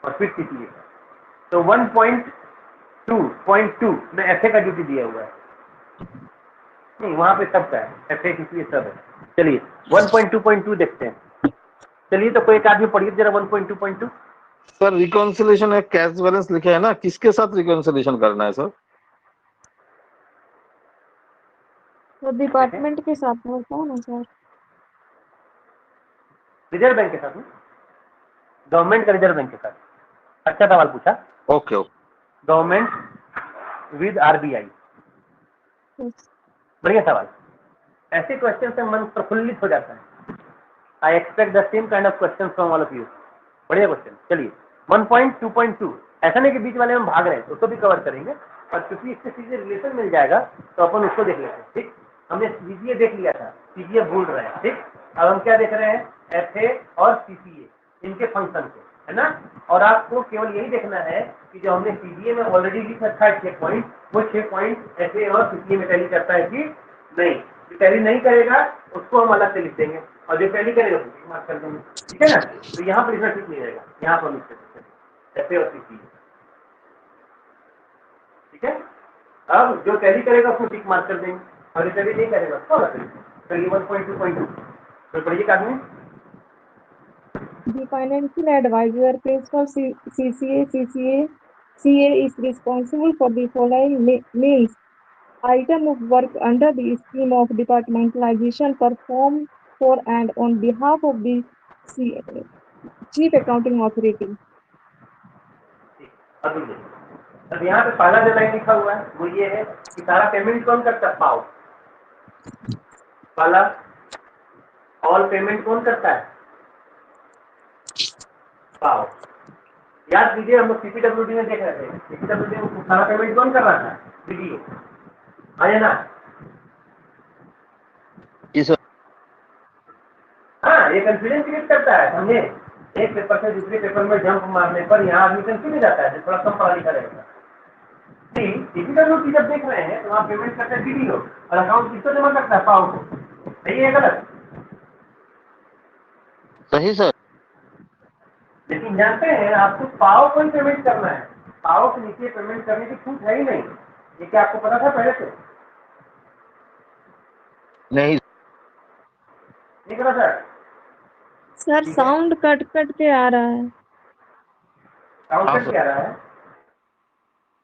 S1: और फिर सीसीए का। तो 1.2.2 में एफए का ड्यूटी दिया हुआ है, नहीं वहां पे सबका है, एफए सीसीए सब है। चलिए 1.2.2 देखते हैं। चलिए तो कोई एक आदमी पढ़िए जरा 1.2.2।
S2: सर रिकॉन्सिलेशन में कैश बैलेंस लिखा है ना, किसके साथ रिकॉन्सिलेशन करना है सर?
S4: तो डिपार्टमेंट के साथ होता है ना सर।
S1: रिजर्व बैंक के साथ में, गवर्नमेंट का रिजर्व बैंक के साथ। अच्छा सवाल पूछा।
S2: Okay okay.
S1: Government with RBI,
S4: yes.
S1: बढ़िया सवाल। ऐसे क्वेश्चन से मन प्रफुल्लित हो जाता है। I expect the same kind of question from all of you. बढ़िया क्वेश्चन। चलिए 1.2.2, ऐसा नहीं कि बीच वाले हम भाग रहे हैं, उसको भी कवर करेंगे, और क्योंकि इससे सीधे रिलेशन मिल जाएगा तो अपन उसको देख लेते हैं। ठीक, हमने सीजीए देख लिया था, सीजीए भूल रहे हैं। ठीक, अब हम क्या देख रहे हैं? एफए और सीसीए, इनके फंक्शन को, है ना। और आपको केवल यही देखना है कि जो हमने सीजीए में ऑलरेडी लिख रखा है 6 पॉइंट, वो 6 पॉइंट एफए और सीसीए में टैली करता है कि नहीं। जो टैली नहीं करेगा उसको हम अलग से लिख देंगे, और जो टैली करेगा उसको मार्क कर देंगे। ठीक है ना। तो यहाँ पर इसमें ठीक नहीं रहेगा, यहाँ पर लिख सकते हैं एफए और सीसीए। ठीक है। अब जो टैली करेगा उसको टिक मार्क कर देंगे, और जो टैली नहीं करेगा उसको अलग करेंगे। तो ये 1.2.2 तो पढ़िए का आदमी।
S4: The financial advisor principal CA is responsible for the following means. Item of work under the scheme of departmentalization performed for and on behalf of the Chief Accounting Authority.
S1: अब देखिए, अब यहाँ पे पहला जो लाइन लिखा हुआ है वो ये है कि सारा पेमेंट कौन करता है? पाओ। पहला ऑल पेमेंट कौन करता है? पाओ। याद कीजिए, हम लोग सीपीडब्ल्यूडी में देख रहे थे, सीपीडब्ल्यूडी में सारा पेमेंट कौन कर रहा था? बीडीओ। है ना?
S2: जी सर।
S1: हाँ, ये कंफ्यूजन क्रिएट करता है, समझे। एक पेपर से दूसरे पेपर में जंप मारने पर यहाँ आदमी कंफ्यूज हो जाता है, थोड़ा कम पढ़ा लिखा रहेगा। सीपीडब्ल्यूडी जब देख रहे हैं तो वहाँ पेमेंट करता है बीडीओ, और अकाउंट किसको जमा करता है? पाओ को। सही है गलत?
S2: सही सर।
S1: लेकिन जानते हैं आपको पाओ को ही पेमेंट करना है, पाओ के नीचे पेमेंट करने की छूट है ही नहीं। ये क्या आपको पता था पहले से?
S2: नहीं
S1: नहीं पता sir?
S4: Sir sound cut cut के आ रहा है।
S1: काउंटर क्या रहा है?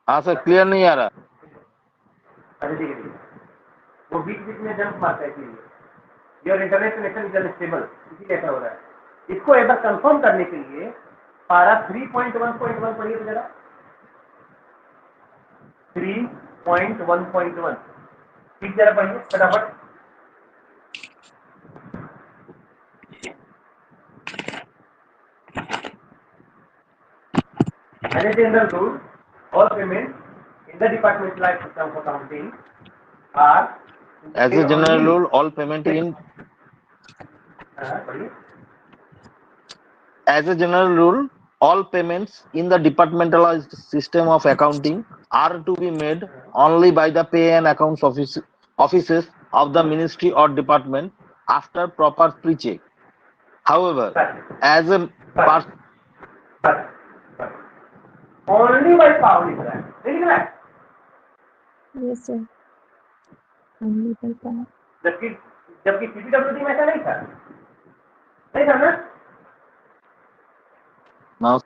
S2: हाँ सर, क्लियर नहीं आ रहा।
S1: अरे ठीक है, वो बीच बीच में जंप मारता है, इसलिए your internet connection is unstable, इसीलिए ऐसा हो रहा है। इसको एक बार कंफर्म करने के लिए पारा 3.1.1 पढ़िए तो जरा। 3.1.1 ठीक जरा पढ़िए फटाफट। As a general rule, all payments in the departmentalized system of accounting are
S2: As a general rule, all payment in
S1: हाँ, बढ़िया।
S2: As a general rule, all payments in the departmentalized system of accounting are to be made only by the pay and accounts offices of the ministry or department after proper pre-check. However, as a
S1: बस बस बस only by power लिख रहा है, ठीक है।
S4: Yes, sir. Only by power.
S1: जबकि जबकि सीपीडब्ल्यूडी में ऐसा नहीं था, नहीं था ना,
S2: now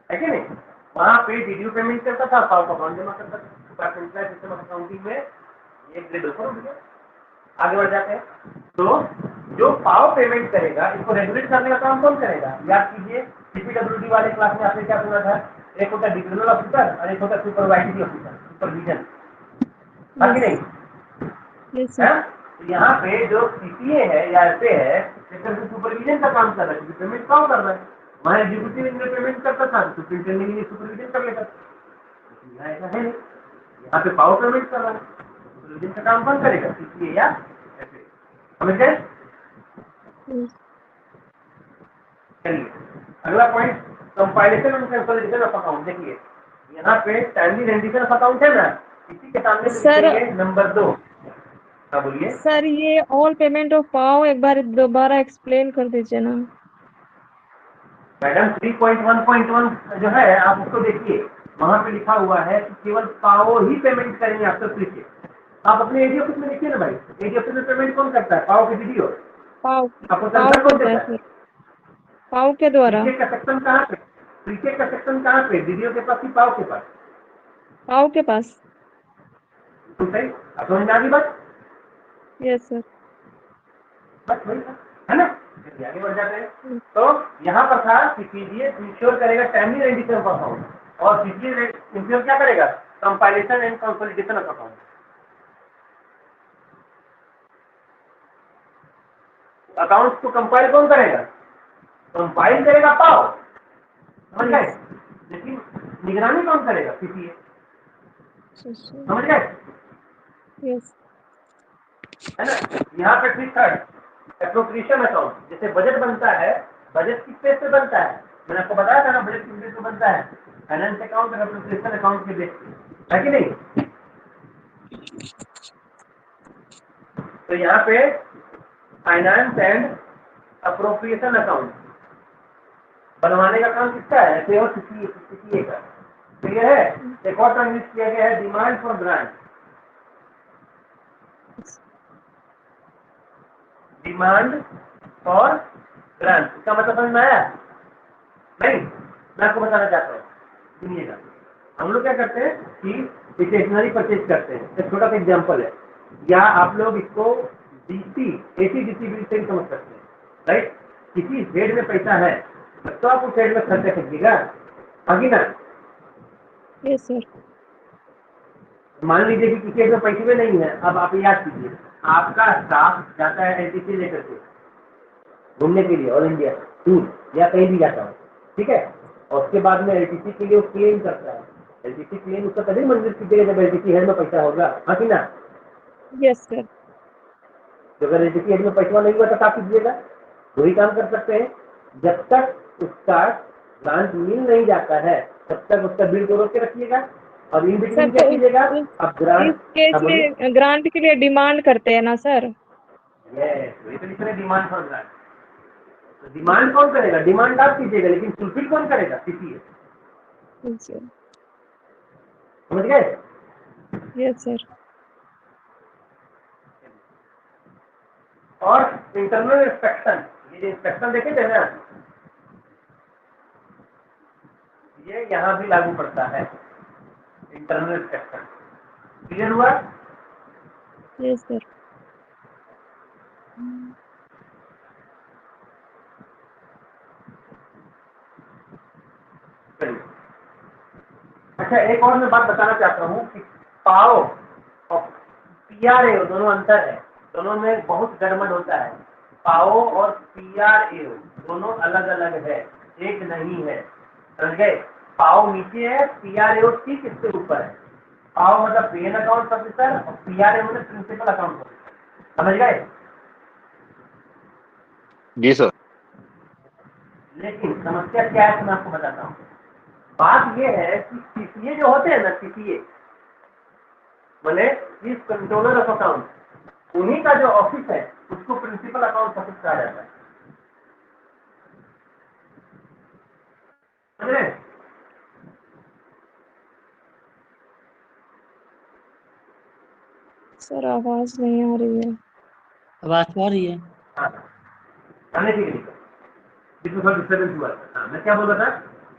S1: है कि नहीं? वहाँ पे डीडीयू पेमेंट करता था, पावर का अकाउंट जमा करता था। डिपार्टमेंटल सिस्टम ऑफ अकाउंटिंग में ये ग्रेड ऊपर उठ गया। आगे बढ़ जाते हैं। तो जो पावर पेमेंट करेगा, इसको रेगुलेट करने का काम कौन करेगा? याद कीजिए, सीपीडब्ल्यूडी वाले क्लास में आपने क्या सुना था? एक होता है डिविजनल ऑफिसर और एक होता है सुपरवाइजरी ऑफिसर, सुपरविजन, बाकी नहीं
S4: Yes,
S1: है।
S4: sir.
S1: तो यहाँ पे जो सीपीए है या एसए है, एक तरह से सुपरविजन का काम कर रहा है, क्योंकि पेमेंट कौन कर रहा है? वहाँ एग्जीक्यूटिव इंजीनियर पेमेंट करता था, सुपरिटेंडेंट इंजीनियर सुपरविजन कर लेता था। यहाँ ऐसा है नहीं, यहाँ पे पावर पेमेंट कर रहा है, सुपरविजन का काम कौन करेगा? सीपीए या एसए, समझ गए?
S4: Yes.
S1: चलिए अगला point, compilation and consolidation of account. देखिए यहाँ पे टाइमली रेंडिशन ऑफ अकाउंट है ना, इसी के सामने
S4: Sir-
S1: लिखेंगे नंबर 2। हाँ बोलिए।
S4: सर ये ऑल पेमेंट ऑफ पाव एक बार दोबारा एक्सप्लेन कर दीजिए ना।
S1: मैडम 3.1.1 जो है आप उसको देखिए, वहाँ पे लिखा हुआ है कि केवल पाओ ही पेमेंट करेंगे आफ्टर प्रीचे। आप अपने एडी ऑफिस में लिखिए ना भाई, एडी ऑफिस में पेमेंट कौन करता है? पाओ के डीडीओ।
S4: पाव
S1: आपको
S4: पाव
S1: तनख्वाह कौन
S4: करता है
S1: देता है?
S4: सर, पाव के द्वारा।
S1: प्रीचे का सेक्शन कहाँ पे? प्रीचे का सेक्शन कहाँ पे? डीडीओ के पास कि पाओ के पास?
S4: पाव के पास।
S1: तो सही, आप समझ में आ गई बात?
S4: Yes sir.
S1: बस वही था, है ना? चलिए आगे बढ़ जाते हैं। तो यहाँ पर था कि पीडीए इंश्योर करेगा टाइमली रेंडिशन ऑफ अकाउंट, और पीडीए इंश्योर क्या करेगा? Compilation and consolidation of account. Accounts को कंपाइल कौन करेगा? कंपाइल करेगा पाओ, समझ गए? लेकिन निगरानी कौन करेगा? पीडीए, समझ गए?
S4: यस।
S1: है ना? यहाँ पे ठीक है, एप्रोप्रिएशन अकाउंट, जैसे बजट बनता है, बजट किस बेस पे बनता है? मैंने आपको बताया था ना, बजट किस बेस पे बनता है? फाइनेंस अकाउंट और एप्रोप्रिएशन अकाउंट के बेस पे, है कि नहीं? तो यहाँ पे फाइनेंस एंड एप्रोप्रिएशन अकाउंट बनवाने का काम किसका है? ऐसे और सीपीए का। तो यह है, एक और टर्म यूज किया गया है, डिमांड फॉर ग्रांट। डिमांड और ग्रांट, इसका मतलब समझ में आया? नहीं, मैं आपको बताना चाहता हूँ, सुनिएगा। हम लोग क्या करते हैं कि स्टेशनरी परचेज करते हैं। एक छोटा सा एग्जांपल है, या आप लोग इसको डीसी एसी डीसी बिल से समझ सकते हैं, राइट? किसी हेड में पैसा है तो आप उस हेड में खर्चा कीजिएगा, आगे ना?
S4: Yes sir.
S1: मान लीजिए कि किसी हेड में पैसे में नहीं है, अब आप याद कीजिए, आपका स्टाफ जाता है एलटीसी लेकर के घूमने के लिए ऑल इंडिया टूर या कहीं भी जाता हो, ठीक है? और उसके बाद में एलटीसी के लिए वो क्लेम करता है। एलटीसी क्लेम उसका तभी मंजूर कीजिएगा जब एलटीसी हेड में पैसा होगा, हाँ कि ना?
S4: Yes sir.
S1: तो अगर एलटीसी हेड में पैसा नहीं हुआ तो क्या कीजिएगा? वही काम कर सकते हैं, जब तक उसका ग्रांट मिल नहीं जाता है तब तक उसका बिल को रोक के रखिएगा, और इन बिटवीन क्या कीजिएगा? अब ग्रांट,
S4: इस केस में ग्रांट के लिए डिमांड करते हैं ना सर?
S1: वही तो लिख रहे डिमांड फॉर ग्रांट। तो डिमांड कौन करेगा? डिमांड आप कीजिएगा, लेकिन फुलफिल कौन करेगा? सीपीए, समझ गए?
S4: Yes sir.
S1: और इंटरनल इंस्पेक्शन, ये जो इंस्पेक्शन देखे थे ना, ये यहाँ भी लागू पड़ता है, इंटरनल इंस्पेक्शन। क्लियर हुआ?
S4: Yes sir.
S1: चलिए, अच्छा एक और मैं बात बताना चाहता हूँ कि पाओ और पीआरए दोनों अंतर है, दोनों में बहुत गड़बड़ होता है। पाओ और पीआरए दोनों अलग अलग है, एक नहीं है, समझ गए? पाओ नीचे है, पीआरए ठीक इसके ऊपर है। पाओ मतलब पेन अकाउंट ऑफिसर और पीआरए मतलब प्रिंसिपल अकाउंट ऑफिसर, समझ गए?
S2: जी सर।
S1: लेकिन समस्या क्या है, तो मैं आपको बताता हूँ। बात ये है कि सीसीए जो होते हैं ना, सीसीए मैंने चीफ कंट्रोलर ऑफ अकाउंट, उन्हीं का जो ऑफिस है उसको प्रिंसिपल अकाउंट ऑफिस कहा जाता है। समझ रहे हैं?
S4: सर आवाज नहीं आ रही है।
S3: आवाज तो आ रही है।
S1: हाँ, आने के लिए इसमें थोड़ा डिस्टर्बेंस हुआ था। हाँ, मैं क्या बोल रहा था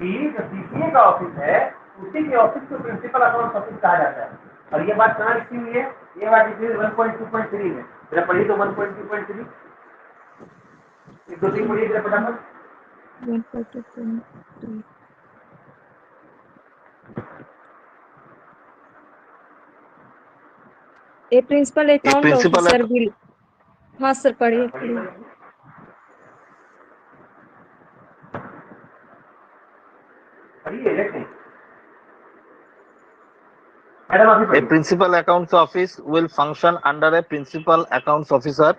S1: कि जो सीसीए का ऑफिस है उसी के ऑफिस को प्रिंसिपल अकाउंट ऑफिस कहा जाता है। और ये बात कहाँ लिखी हुई है? ये बात लिखी हुई 1.2.3 में। जरा पढ़िए तो 1.2.3, 1 2 3 पढ़िए जरा फटाफट।
S4: 1.2.3 a principal
S2: a
S4: account
S2: principal
S4: officer will. हाँ सर, पढ़िए
S1: पढ़िए
S4: पढ़िए।
S1: पढ़िए लेकिन मैडम आप ही
S2: A
S1: पढ़िए।
S2: principal accounts office will function under a principal accounts officer,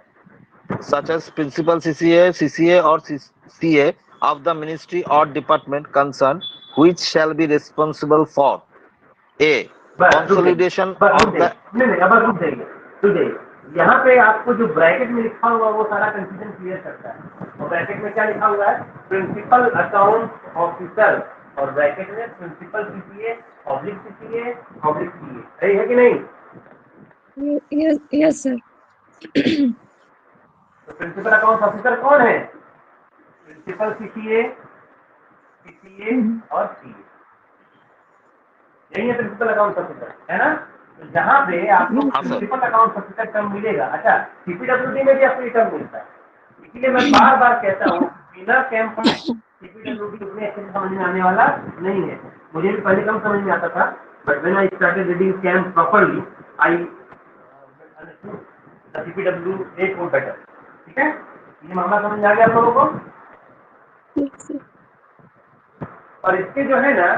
S2: such as principal CCA, CCA or CA of the ministry or department concerned, which shall be responsible for a
S1: बस
S2: consolidation
S1: रुक
S2: of
S1: जाइए,
S2: the
S1: नहीं नहीं, अब रुक जाइए। यहाँ पे आपको जो ब्रैकेट में लिखा हुआ वो सारा कंफ्यूजन क्लियर करता है। और ब्रैकेट में क्या लिखा हुआ है? प्रिंसिपल अकाउंट ऑफिसर, और ब्रैकेट में principal CCA oblique CCA oblique CA, सही है कि नहीं?
S4: Yes sir.
S1: तो प्रिंसिपल अकाउंट ऑफिसर कौन है? प्रिंसिपल सीसीए, सीसीए और सीए, यही है प्रिंसिपल अकाउंट ऑफिसर, है ना? तो जहाँ पे आपको
S2: हाँ sir.
S1: Principal account officer term मिलेगा, अच्छा सीपीडब्ल्यूडी में भी आपको ये टर्म मिलता है। इसलिए मैं बार बार कहता हूँ बिना कैंप सीपीडब्ल्यूडी उतने अच्छे से समझ में आने वाला नहीं है। मुझे भी पहले कम समझ में आता था, but when I started reading camp properly I CPWA को बेटर। ठीक है, ये मामला समझ में आ गया आप लोगों को?
S4: Yes sir.
S1: और इसके जो है ना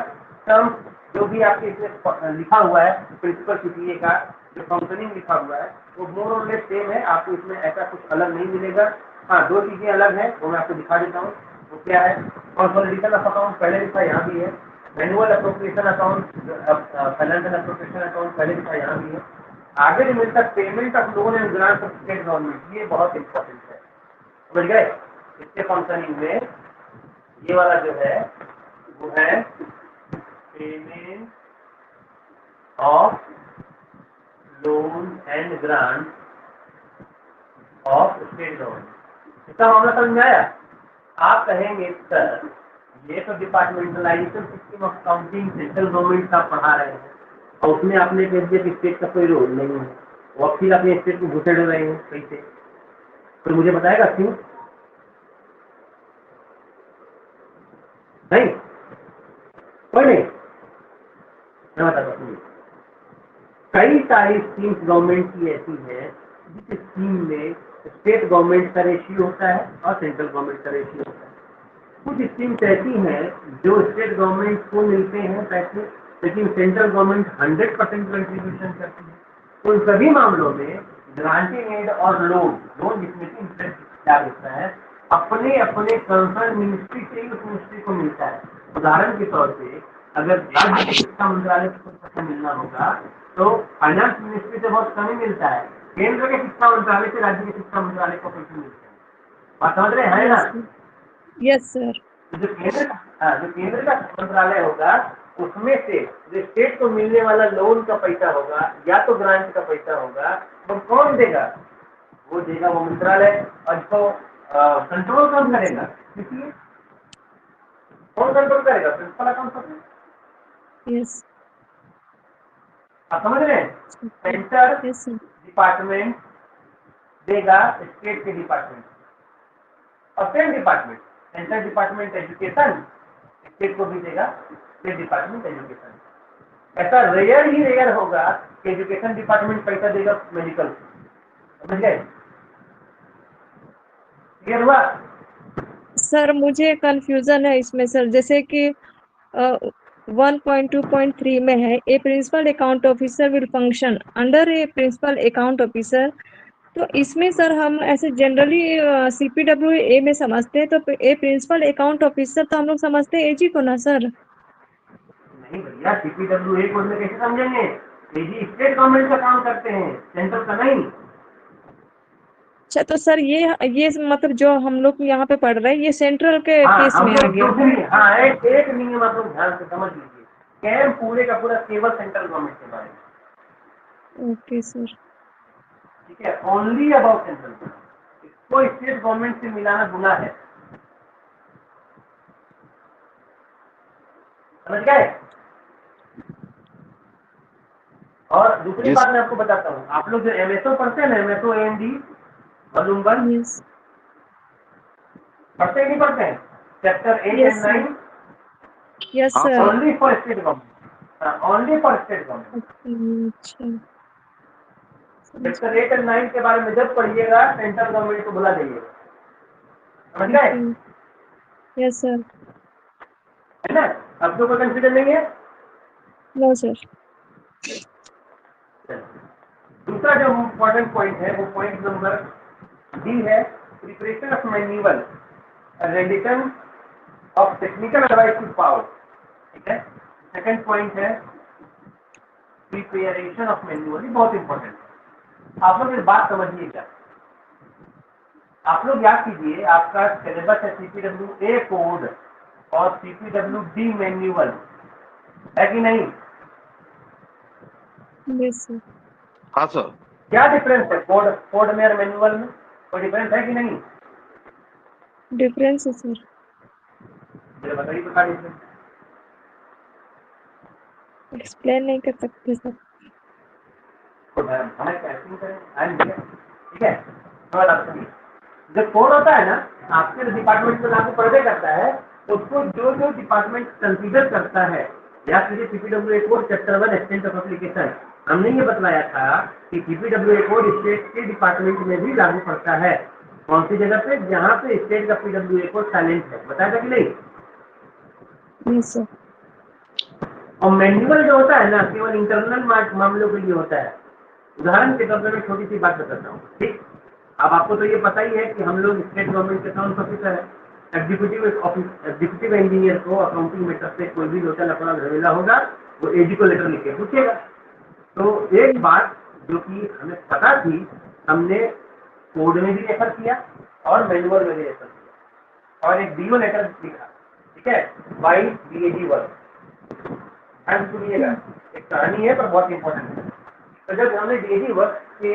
S1: टर्म, जो भी आपके इसमें लिखा हुआ है प्रिंसिपल सीपीए का जो फंक्शनिंग लिखा हुआ है वो मोर और लेस सेम है। आपको इसमें ऐसा कुछ अलग नहीं मिलेगा। हाँ, दो चीजें अलग है वो मैं आपको दिखा देता हूँ। वो क्या है? कंसोलिडेशन ऑफ अकाउंट पहले लिखा यहाँ भी है, manual appropriation account, financial appropriation account पहले लिखा यहाँ भी है। आगे जो मिलता है payment of loan and grant of state government, ये बहुत इंपॉर्टेंट है, समझ गए? इसके फंक्शनिंग में ये वाला जो है वो है payment of loan and grant of state government. इसका मामला समझ में आया? आप कहेंगे सर ये तो departmentalisation system of accounting central government का पढ़ा रहे हैं और उसमें आपने कह दिया कि स्टेट का कोई रोल नहीं है, और फिर अपने स्टेट को घुसेड़ रहे हैं कैसे? तो मुझे बताएगा क्यों? नहीं, कोई नहीं, मैं बताता हूँ। कई सारी स्कीम्स गवर्नमेंट की ऐसी हैं जिस स्कीम में स्टेट गवर्नमेंट का रेशियो होता है और सेंट्रल गवर्नमेंट का रेशियो होता है। कुछ स्कीम्स ऐसी हैं जो स्टेट गवर्नमेंट को मिलते हैं पैसे, लेकिन सेंट्रल गवर्नमेंट 100% कंट्रीब्यूशन करती है। तो इन सभी मामलों में ग्रांटिंग एड और लोन जिसमें कि इंटरेस्ट क्या होता है अपने अपने कंसर्न मिनिस्ट्री से ही उस मिनिस्ट्री को मिलता है। उदाहरण के तौर पे अगर राज्य के शिक्षा मंत्रालय को पैसा मिलना होगा तो फाइनेंस मिनिस्ट्री से बहुत कम ही मिलता है, केंद्र के शिक्षा मंत्रालय से राज्य के शिक्षा मंत्रालय को पैसे मिलते हैं। बात समझ रहे हैं ना?
S4: Yes sir.
S1: जो केंद्र का मंत्रालय होगा उसमें से जो स्टेट को मिलने वाला लोन का पैसा होगा या तो ग्रांट का पैसा होगा वो कौन देगा? वो देगा वो मंत्रालय। और इसको कंट्रोल कौन करेगा? इसलिए कौन कंट्रोल करेगा? Principal account officer.
S4: यस
S1: आप समझ रहे हैं? Centre
S4: yes sir.
S1: डिपार्टमेंट देगा स्टेट के डिपार्टमेंट, और same department central department education state को भी देगा स्टेट डिपार्टमेंट एजुकेशन। ऐसा रेयर होगा कि एजुकेशन डिपार्टमेंट पैसा देगा मेडिकल, समझ गए? क्लियर हुआ?
S4: सर मुझे कंफ्यूजन है इसमें सर, जैसे कि 1.2.3 में है a principal account officer will function under a principal account officer, तो इसमें सर हम ऐसे जनरली CPW ए में समझते हैं, तो ए प्रिंसिपल अकाउंट ऑफिसर तो हम लोग समझते हैं एजी को ना सर।
S1: नहीं भैया, CPWA कोड में कैसे समझेंगे? एजी स्टेट गवर्नमेंट का काम करते हैं, सेंट्रल का नहीं।
S4: अच्छा तो सर ये मतलब जो हम लोग यहाँ पे पढ़ रहे हैं ये सेंट्रल के
S1: हाँ,
S4: केस
S1: हम
S4: में आ
S1: लोग
S4: गया।
S1: दूसरी, हाँ, एक नियम आप लोग ध्यान से समझ लीजिए, कैम पूरे का पूरा केवल सेंट्रल गवर्नमेंट के बारे में,
S4: ओके सर।
S1: ठीक है, ओनली अबाउट सेंट्रल गवर्नमेंट। इसको स्टेट गवर्नमेंट से मिलाना गुनाह है, समझ गए? और दूसरी
S2: जी
S1: बात मैं आपको बताता हूँ, आप लोग जो MSO पढ़ते हैं ना, MSO AND वॉल्यूम 1
S4: यस
S1: पढ़ते हैं, नहीं पढ़ते हैं? Chapter 8
S4: yes
S1: and
S4: sir.
S1: 9
S4: yes
S2: हाँ
S4: sir.
S2: Sir.
S1: Only for state government, only for state government.
S4: अच्छा
S1: चैप्टर 8 और 9 के बारे में जब पढ़िएगा सेंट्रल गवर्नमेंट को बुला देंगे, समझ गए?
S4: Yes sir.
S1: है ना? अब तो कोई कंसिडर नहीं है।
S4: No sir.
S1: दूसरा जो इम्पोर्टेंट पॉइंट है वो पॉइंट नंबर डी है, preparation of manual, rendition of technical advice to power, ठीक है। सेकंड पॉइंट है प्रिपरेशन ऑफ मैन्युअल, ये बहुत इंपॉर्टेंट है। आप लोग इस बात समझिएगा, आप लोग याद कीजिए, आपका सिलेबस है CPWA कोड और CPWD मैन्युअल, है कि नहीं?
S4: Yes sir.
S2: हाँ सर।
S1: क्या डिफरेंस है कोड में और मैनुअल में? कोई डिफरेंस है कि नहीं?
S4: डिफरेंस है सर।
S1: मुझे बताइए तो क्या डिफरेंस?
S4: एक्सप्लेन नहीं कर सकते सर।
S1: हमें कैसे करें, ठीक है। सवाल आप सुनिए, जब कोड होता है ना, आपके डिपार्टमेंट में लागू पढ़े करता है, उसको जो जो डिपार्टमेंट कंसीडर करता है, या फिर CPWA code chapter 1 extent of application, हमने ये बतलाया था कि CPWA कोड स्टेट के डिपार्टमेंट में भी लागू पड़ता है। कौन सी जगह पे? जहाँ पे स्टेट का PWA कोड साइलेंट है, बताया था कि नहीं?
S4: Yes sir.
S1: और मैनुअल जो होता है ना, केवल इंटरनल मामलों के लिए होता है। उदाहरण के तौर पर मैं छोटी सी बात बताता हूँ, ठीक। अब आपको तो ये पता ही है कि हम लोग स्टेट गवर्नमेंट के अकाउंट ऑफिसर है, एग्जीक्यूटिव इंजीनियर को अकाउंटिंग मैटर से कोई भी लोकल अपराध झमेला होगा, वो AG को लेटर लिख के पूछेगा। तो एक बात जो कि हमें पता थी, हमने कोड में भी रेफर किया और मैनुअल में भी रेफर किया और एक DO लेटर लिखा, ठीक है, बाई DAG वर्क। ध्यान सुनिएगा, एक कहानी है पर बहुत इंपॉर्टेंट है। तो जब हमने DAG वर्क के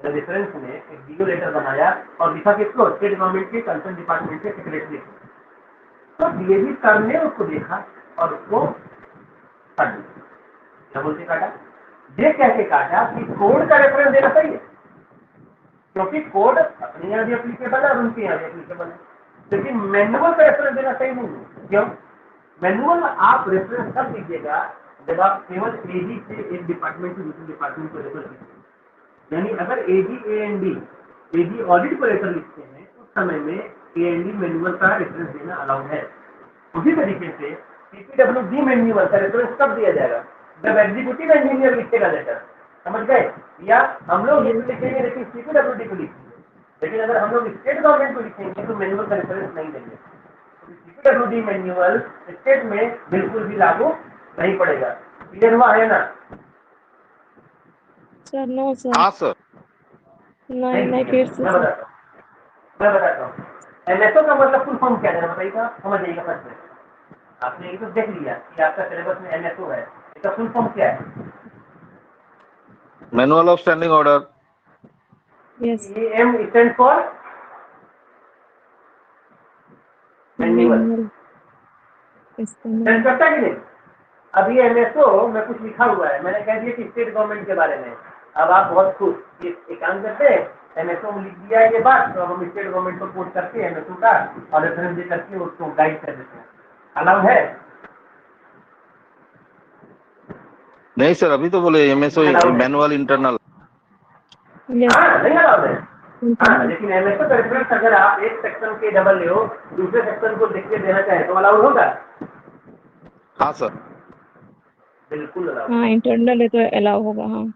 S1: रेफरेंस में एक DO लेटर बनाया और लिखा किसको? स्टेट गवर्नमेंट के कंसर्न डिपार्टमेंट के सेक्रेटरी को। तो DAG सर ने उसको देखा और उसको काट दिया। क्या बोलते काटा? ये कह के काटा कि कोड का रेफरेंस देना सही है, क्योंकि कोड अपने यहाँ भी एप्लीकेबल है और उनके यहाँ भी एप्लीकेबल है, लेकिन मैनुअल का रेफरेंस देना सही नहीं है। क्यों? मैनुअल आप रेफरेंस तब दीजिएगा जब आप केवल AG से एक डिपार्टमेंट से दूसरे डिपार्टमेंट को रेफर कीजिए। यानी अगर AG ऑडिट को लेकर लिखते हैं, उस समय में AND मैनुअल का रेफरेंस देना अलाउड है। उसी तरीके से CPWD मैनुअल का रेफरेंस कब दिया जाएगा? जब एग्जीक्यूटिव इंजीनियर लिखेगा लेटर, समझ गए? या हम लोग लिखेंगे लेकिन CPWD को लिखेंगे, लेकिन अगर हम लोग स्टेट गवर्नमेंट को लिखेंगे तो मैनुअल का रेफरेंस नहीं देंगे। CPWD मैनुअल स्टेट में बिल्कुल भी लागू नहीं पड़ेगा। क्लियर हुआ है ना?
S4: Sir no sir.
S2: हाँ सर।
S4: नहीं फिर से
S1: मैं
S4: सर।
S1: बताता हूँ। MSO का मतलब फुल फॉर्म क्या है बताइएगा, समझ जाइएगा। फर्स्ट में आपने ये तो देख लिया कि आपका सिलेबस में MSO है, इसका फुल फॉर्म क्या है?
S2: Manual of standing order.
S4: Yes.
S1: M stand for manual.
S4: Manual.
S1: Stand करता है कि नहीं? अब ये MSO में कुछ लिखा हुआ है, मैंने कह दिया कि स्टेट गवर्नमेंट के बारे में। अब आप बहुत खुश, ये एक काम करते हैं, MSO में लिख दिया है ये बात, तो अब हम स्टेट गवर्नमेंट को कोट करके MSO का और रेफरेंस दे करके उसको गाइड कर देते हैं। अलाउ है?
S2: नहीं सर, अभी तो बोले MSO मैनुअल इंटरनल।
S1: हाँ, नहीं अलाउ है। हाँ, लेकिन MSO का रेफरेंस अगर आप एक सेक्शन के डबल ले हो, दूसरे सेक्शन को लिख के देना चाहे तो अलाउड होगा?
S2: हाँ सर।
S1: बिल्कुल अलाउड।
S4: हाँ इंटरनल है तो अलाउ होगा। हाँ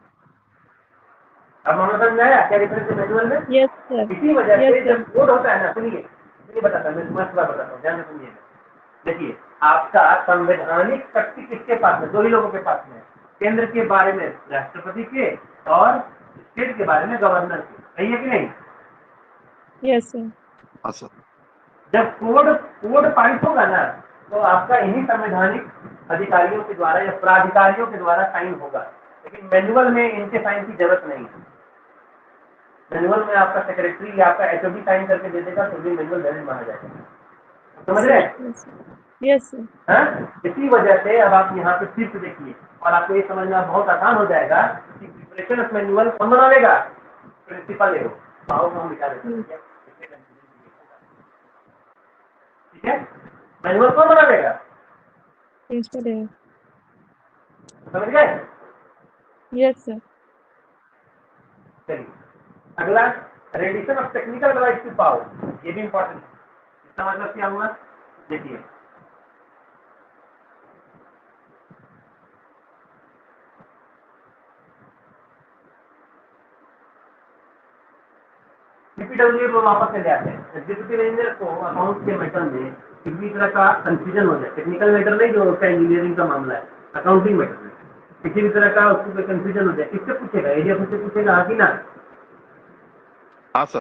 S1: अब हमने समझाया क्या डिफरेंस है मैनुअल में।
S4: Yes, sir.
S1: इसी वजह
S4: Yes,
S1: से
S4: sir.
S1: जब कोड होता है ना, सुनिए सुनिए बताता हूँ, मैं मस्त बात बताता हूँ, ध्यान से सुनिएगा। देखिए आपका संवैधानिक शक्ति किसके पास है? दो ही लोगों के पास में है, केंद्र के बारे में राष्ट्रपति के और स्टेट के बारे में गवर्नर के, सही है कि नहीं?
S4: Yes, sir.
S2: हाँ सर।
S1: जब कोड पारित होगा ना तो आपका इन्हीं संवैधानिक अधिकारियों के द्वारा या प्राधिकारियों के द्वारा साइन होगा, लेकिन मैनुअल में इनके साइन की जरूरत नहीं है। मैनुअल में आपका सेक्रेटरी या आपका एचओडी साइन करके दे देगा तो भी मैनुअल वैलिड माना जाएगा, समझ रहे हैं?
S4: Yes, sir. Yes, sir.
S1: हाँ? इसी वजह से अब आप यहाँ पे सिर्फ देखिए और आपको ये समझना बहुत आसान हो जाएगा कि प्रिपरेशन ऑफ मैनुअल कौन बनाएगा? प्रिंसिपल है वो। आओ हम लिखा देते हैं, ठीक है? मैनुअल कौन बना देगा?
S4: Principal है।
S1: समझ गए?
S4: Yes, sir.
S1: चलिए अगला, rendition of technical advice to power, ये भी इंपॉर्टेंट है। इसका मतलब क्या हुआ? देखिए डीपीडब्ल्यू को वापस ले जाते हैं। एग्जीक्यूटिव इंजीनियर को अकाउंट के मैटर में किसी तरह का कंफ्यूजन हो जाए, टेक्निकल मैटर नहीं जो होता है इंजीनियरिंग का मामला है, अकाउंटिंग मैटर में किसी भी तरह का उसको कंफ्यूजन हो जाए, किससे पूछेगा? एरिया से पूछेगा, हाँ कि ना?
S2: हाँ सर।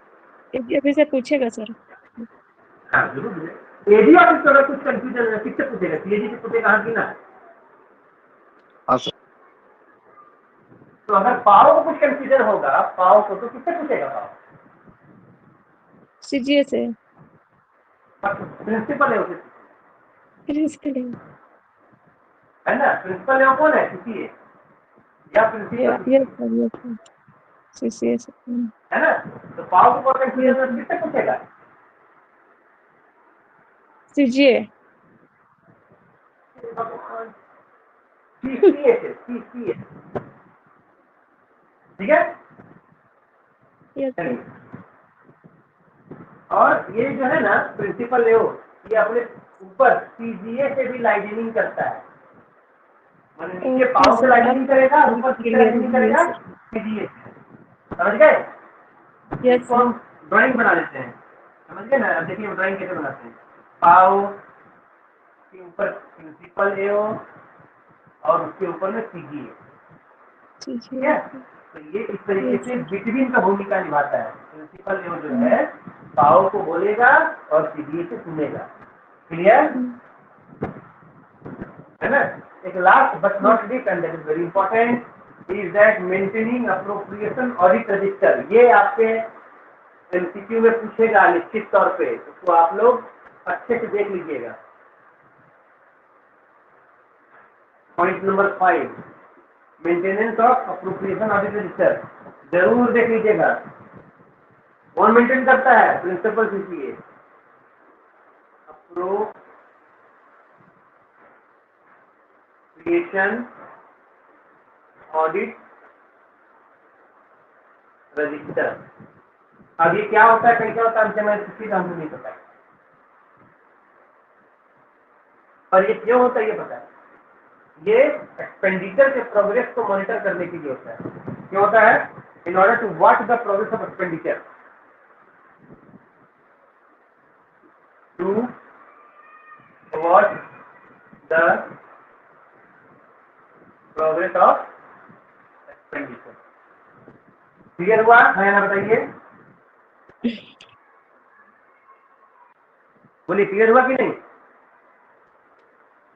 S4: अभी से पूछेगा सर।
S1: हाँ जरूर। एडी ऑफिस अगर कुछ कंफ्यूजन है किससे पूछेगा? सीएजी से पूछेगा, हाँ कि ना?
S2: हाँ सर।
S1: तो अगर पाओ को कुछ कंफ्यूजन होगा पाओ को, तो किससे पूछेगा? पाओ
S4: सीजीए से।
S1: प्रिंसिपल है उसे,
S4: प्रिंसिपल
S1: है ना? प्रिंसिपल है कौन है? सीसीए या principal,
S4: yes sir, yes sir, CCA से।
S1: है ना? तो पाओ को कंफ्यूजन है किससे पूछेगा?
S4: सीजीए।
S1: सीसीए से, सीसीए, ठीक है?
S4: Yes sir.
S1: और ये जो है ना प्रिंसिपल लेओ, ये अपने ऊपर सीजीए से भी लाइजनिंग करता है, नीचे पाओ से लाइजनिंग करेगा, ऊपर किससे लाइजनिंग करेगा? सीजीए से, समझ गए?
S4: यस
S1: इसको हम ड्राइंग बना लेते हैं, समझ गए ना? अब देखिए हम ड्राइंग कैसे बनाते हैं। पाओ के ऊपर प्रिंसिपल लेओ और उसके ऊपर में सीजीए, ठीक है? तो ये इस तरीके से बिटवीन का भूमिका निभाता है। प्रिंसिपल लेओ जो है पाओ को बोलेगा और सीजीए से सुनेगा, क्लियर है ना? एक last but not least and that is very important is that maintaining appropriation audit register. ये आपके एमसीक्यू में पूछेगा निश्चित तौर पे, उसको आप लोग अच्छे से देख लीजिएगा। Point number 5, maintenance of appropriation audit register, जरूर देख लीजिएगा। कौन मेंटेन करता है? Principal CCA. Appropriation audit register. अब ये क्या होता है, कैसे होता है, हमसे मैं किसी का हमको नहीं पता है, और ये क्यों होता है ये पता है। ये एक्सपेंडिचर के प्रोग्रेस को मॉनिटर करने के लिए होता है। क्यों होता है? In order to watch the progress of expenditure, to watch the progress of expenditure. Clear हुआ? है ना? बताइए, बोलिए क्लियर हुआ कि नहीं?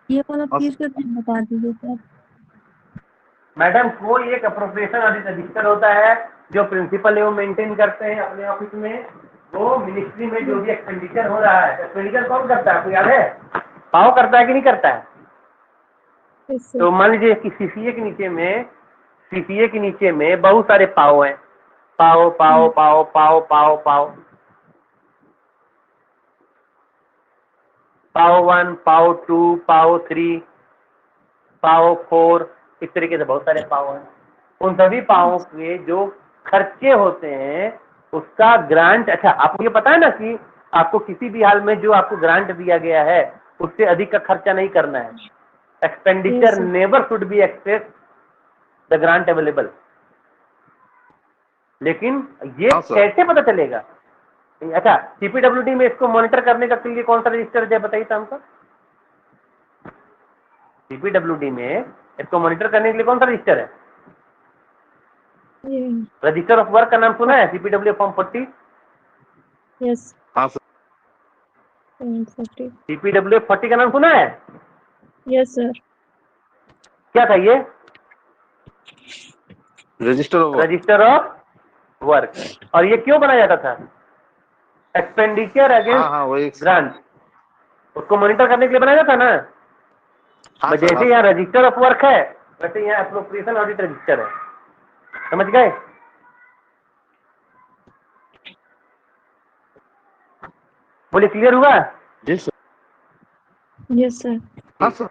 S3: ये वाला फिर से बता दीजिए सर।
S1: मैडम कोई एक अप्रोप्रिएशन ऑडिट रजिस्टर होता है जो प्रिंसिपल वो मेंटेन करते हैं अपने ऑफिस में। वो मिनिस्ट्री में जो भी एक्सपेंडिचर हो रहा है, एक्सपेंडिचर कौन करता है आपको याद है? पाओ करता है कि नहीं करता है? तो मान लीजिए कि सीसीए के नीचे में बहुत सारे पाओ हैं, पाओ पाओ पाओ पाओ पाओ पाओ पाओ 1, पाओ 2, पाओ 3, पाओ 4, इस तरीके से बहुत सारे पाओ हैं। उन सभी पाओ के जो खर्चे होते हैं उसका ग्रांट, अच्छा आपको ये पता है ना कि आपको किसी भी हाल में जो आपको ग्रांट दिया गया है उससे अधिक का खर्चा नहीं करना है। Expenditure never should be excess the grant available. लेकिन ये
S2: हाँ, सर।
S1: कैसे पता चलेगा? अच्छा, सीपीडब्ल्यूडी में इसको मॉनिटर करने का के लिए कौन सा रजिस्टर है बताइए तो हमको। सीपीडब्ल्यूडी में इसको मॉनिटर करने के लिए कौन सा रजिस्टर है?
S4: ये
S1: रजिस्टर ऑफ वर्क का नाम सुना है? सीपीडब्ल्यू फॉर्म 40,
S4: यस
S2: हाँ सर।
S4: 40
S1: सीपीडब्ल्यू 40 का नाम सुना है?
S4: यस सर
S1: क्या था ये? Register of work. और ये क्यों बनाया जाता था? एक्सपेंडिचर
S2: हाँ
S1: अगेंस्ट
S2: हाँ वही।
S1: ग्रांट, उसको मॉनिटर करने के लिए बनाया जाता ना।
S2: हाँ
S1: बस
S2: सर,
S1: जैसे यहाँ रजिस्टर ऑफ वर्क है वैसे यहाँ एप्रोप्रिएशन ऑडिट रजिस्टर है, समझ गए? बोले क्लियर हुआ?
S2: जी सर।
S4: यस सर
S2: हाँ सर।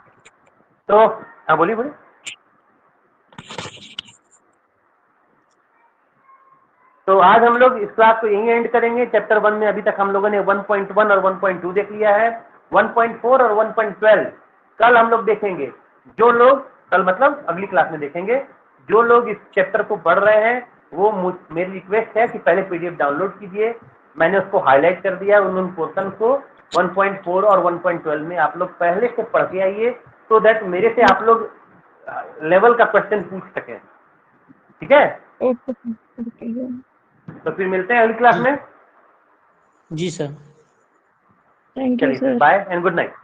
S1: तो हाँ बोलिए बोलिए। तो आज हम लोग इस क्लास को यहीं एंड करेंगे। चैप्टर 1 में अभी तक हम लोगों ने 1.1 और 1.2 देख लिया है। 1.4 और 1.12 कल हम लोग देखेंगे। जो लोग कल मतलब अगली क्लास में देखेंगे। जो लोग इस चैप्टर को पढ़ रहे हैं वो मेरी रिक्वेस्ट है कि पहले पीडीएफ डाउनलोड कीजिए। मैंने उसको हाईलाइट कर दिया उन पोर्शन को। 1.4 और 1.12 में आप लोग पहले से पढ़ के आइए, सो दैट मेरे से आप लोग लेवल का क्वेश्चन पूछ सकें। ठीक है,
S4: ओके ओके
S1: तो फिर मिलते हैं अगली क्लास में।
S5: जी सर।
S4: थैंक यू
S1: चलिए,
S4: sir
S1: bye and good night.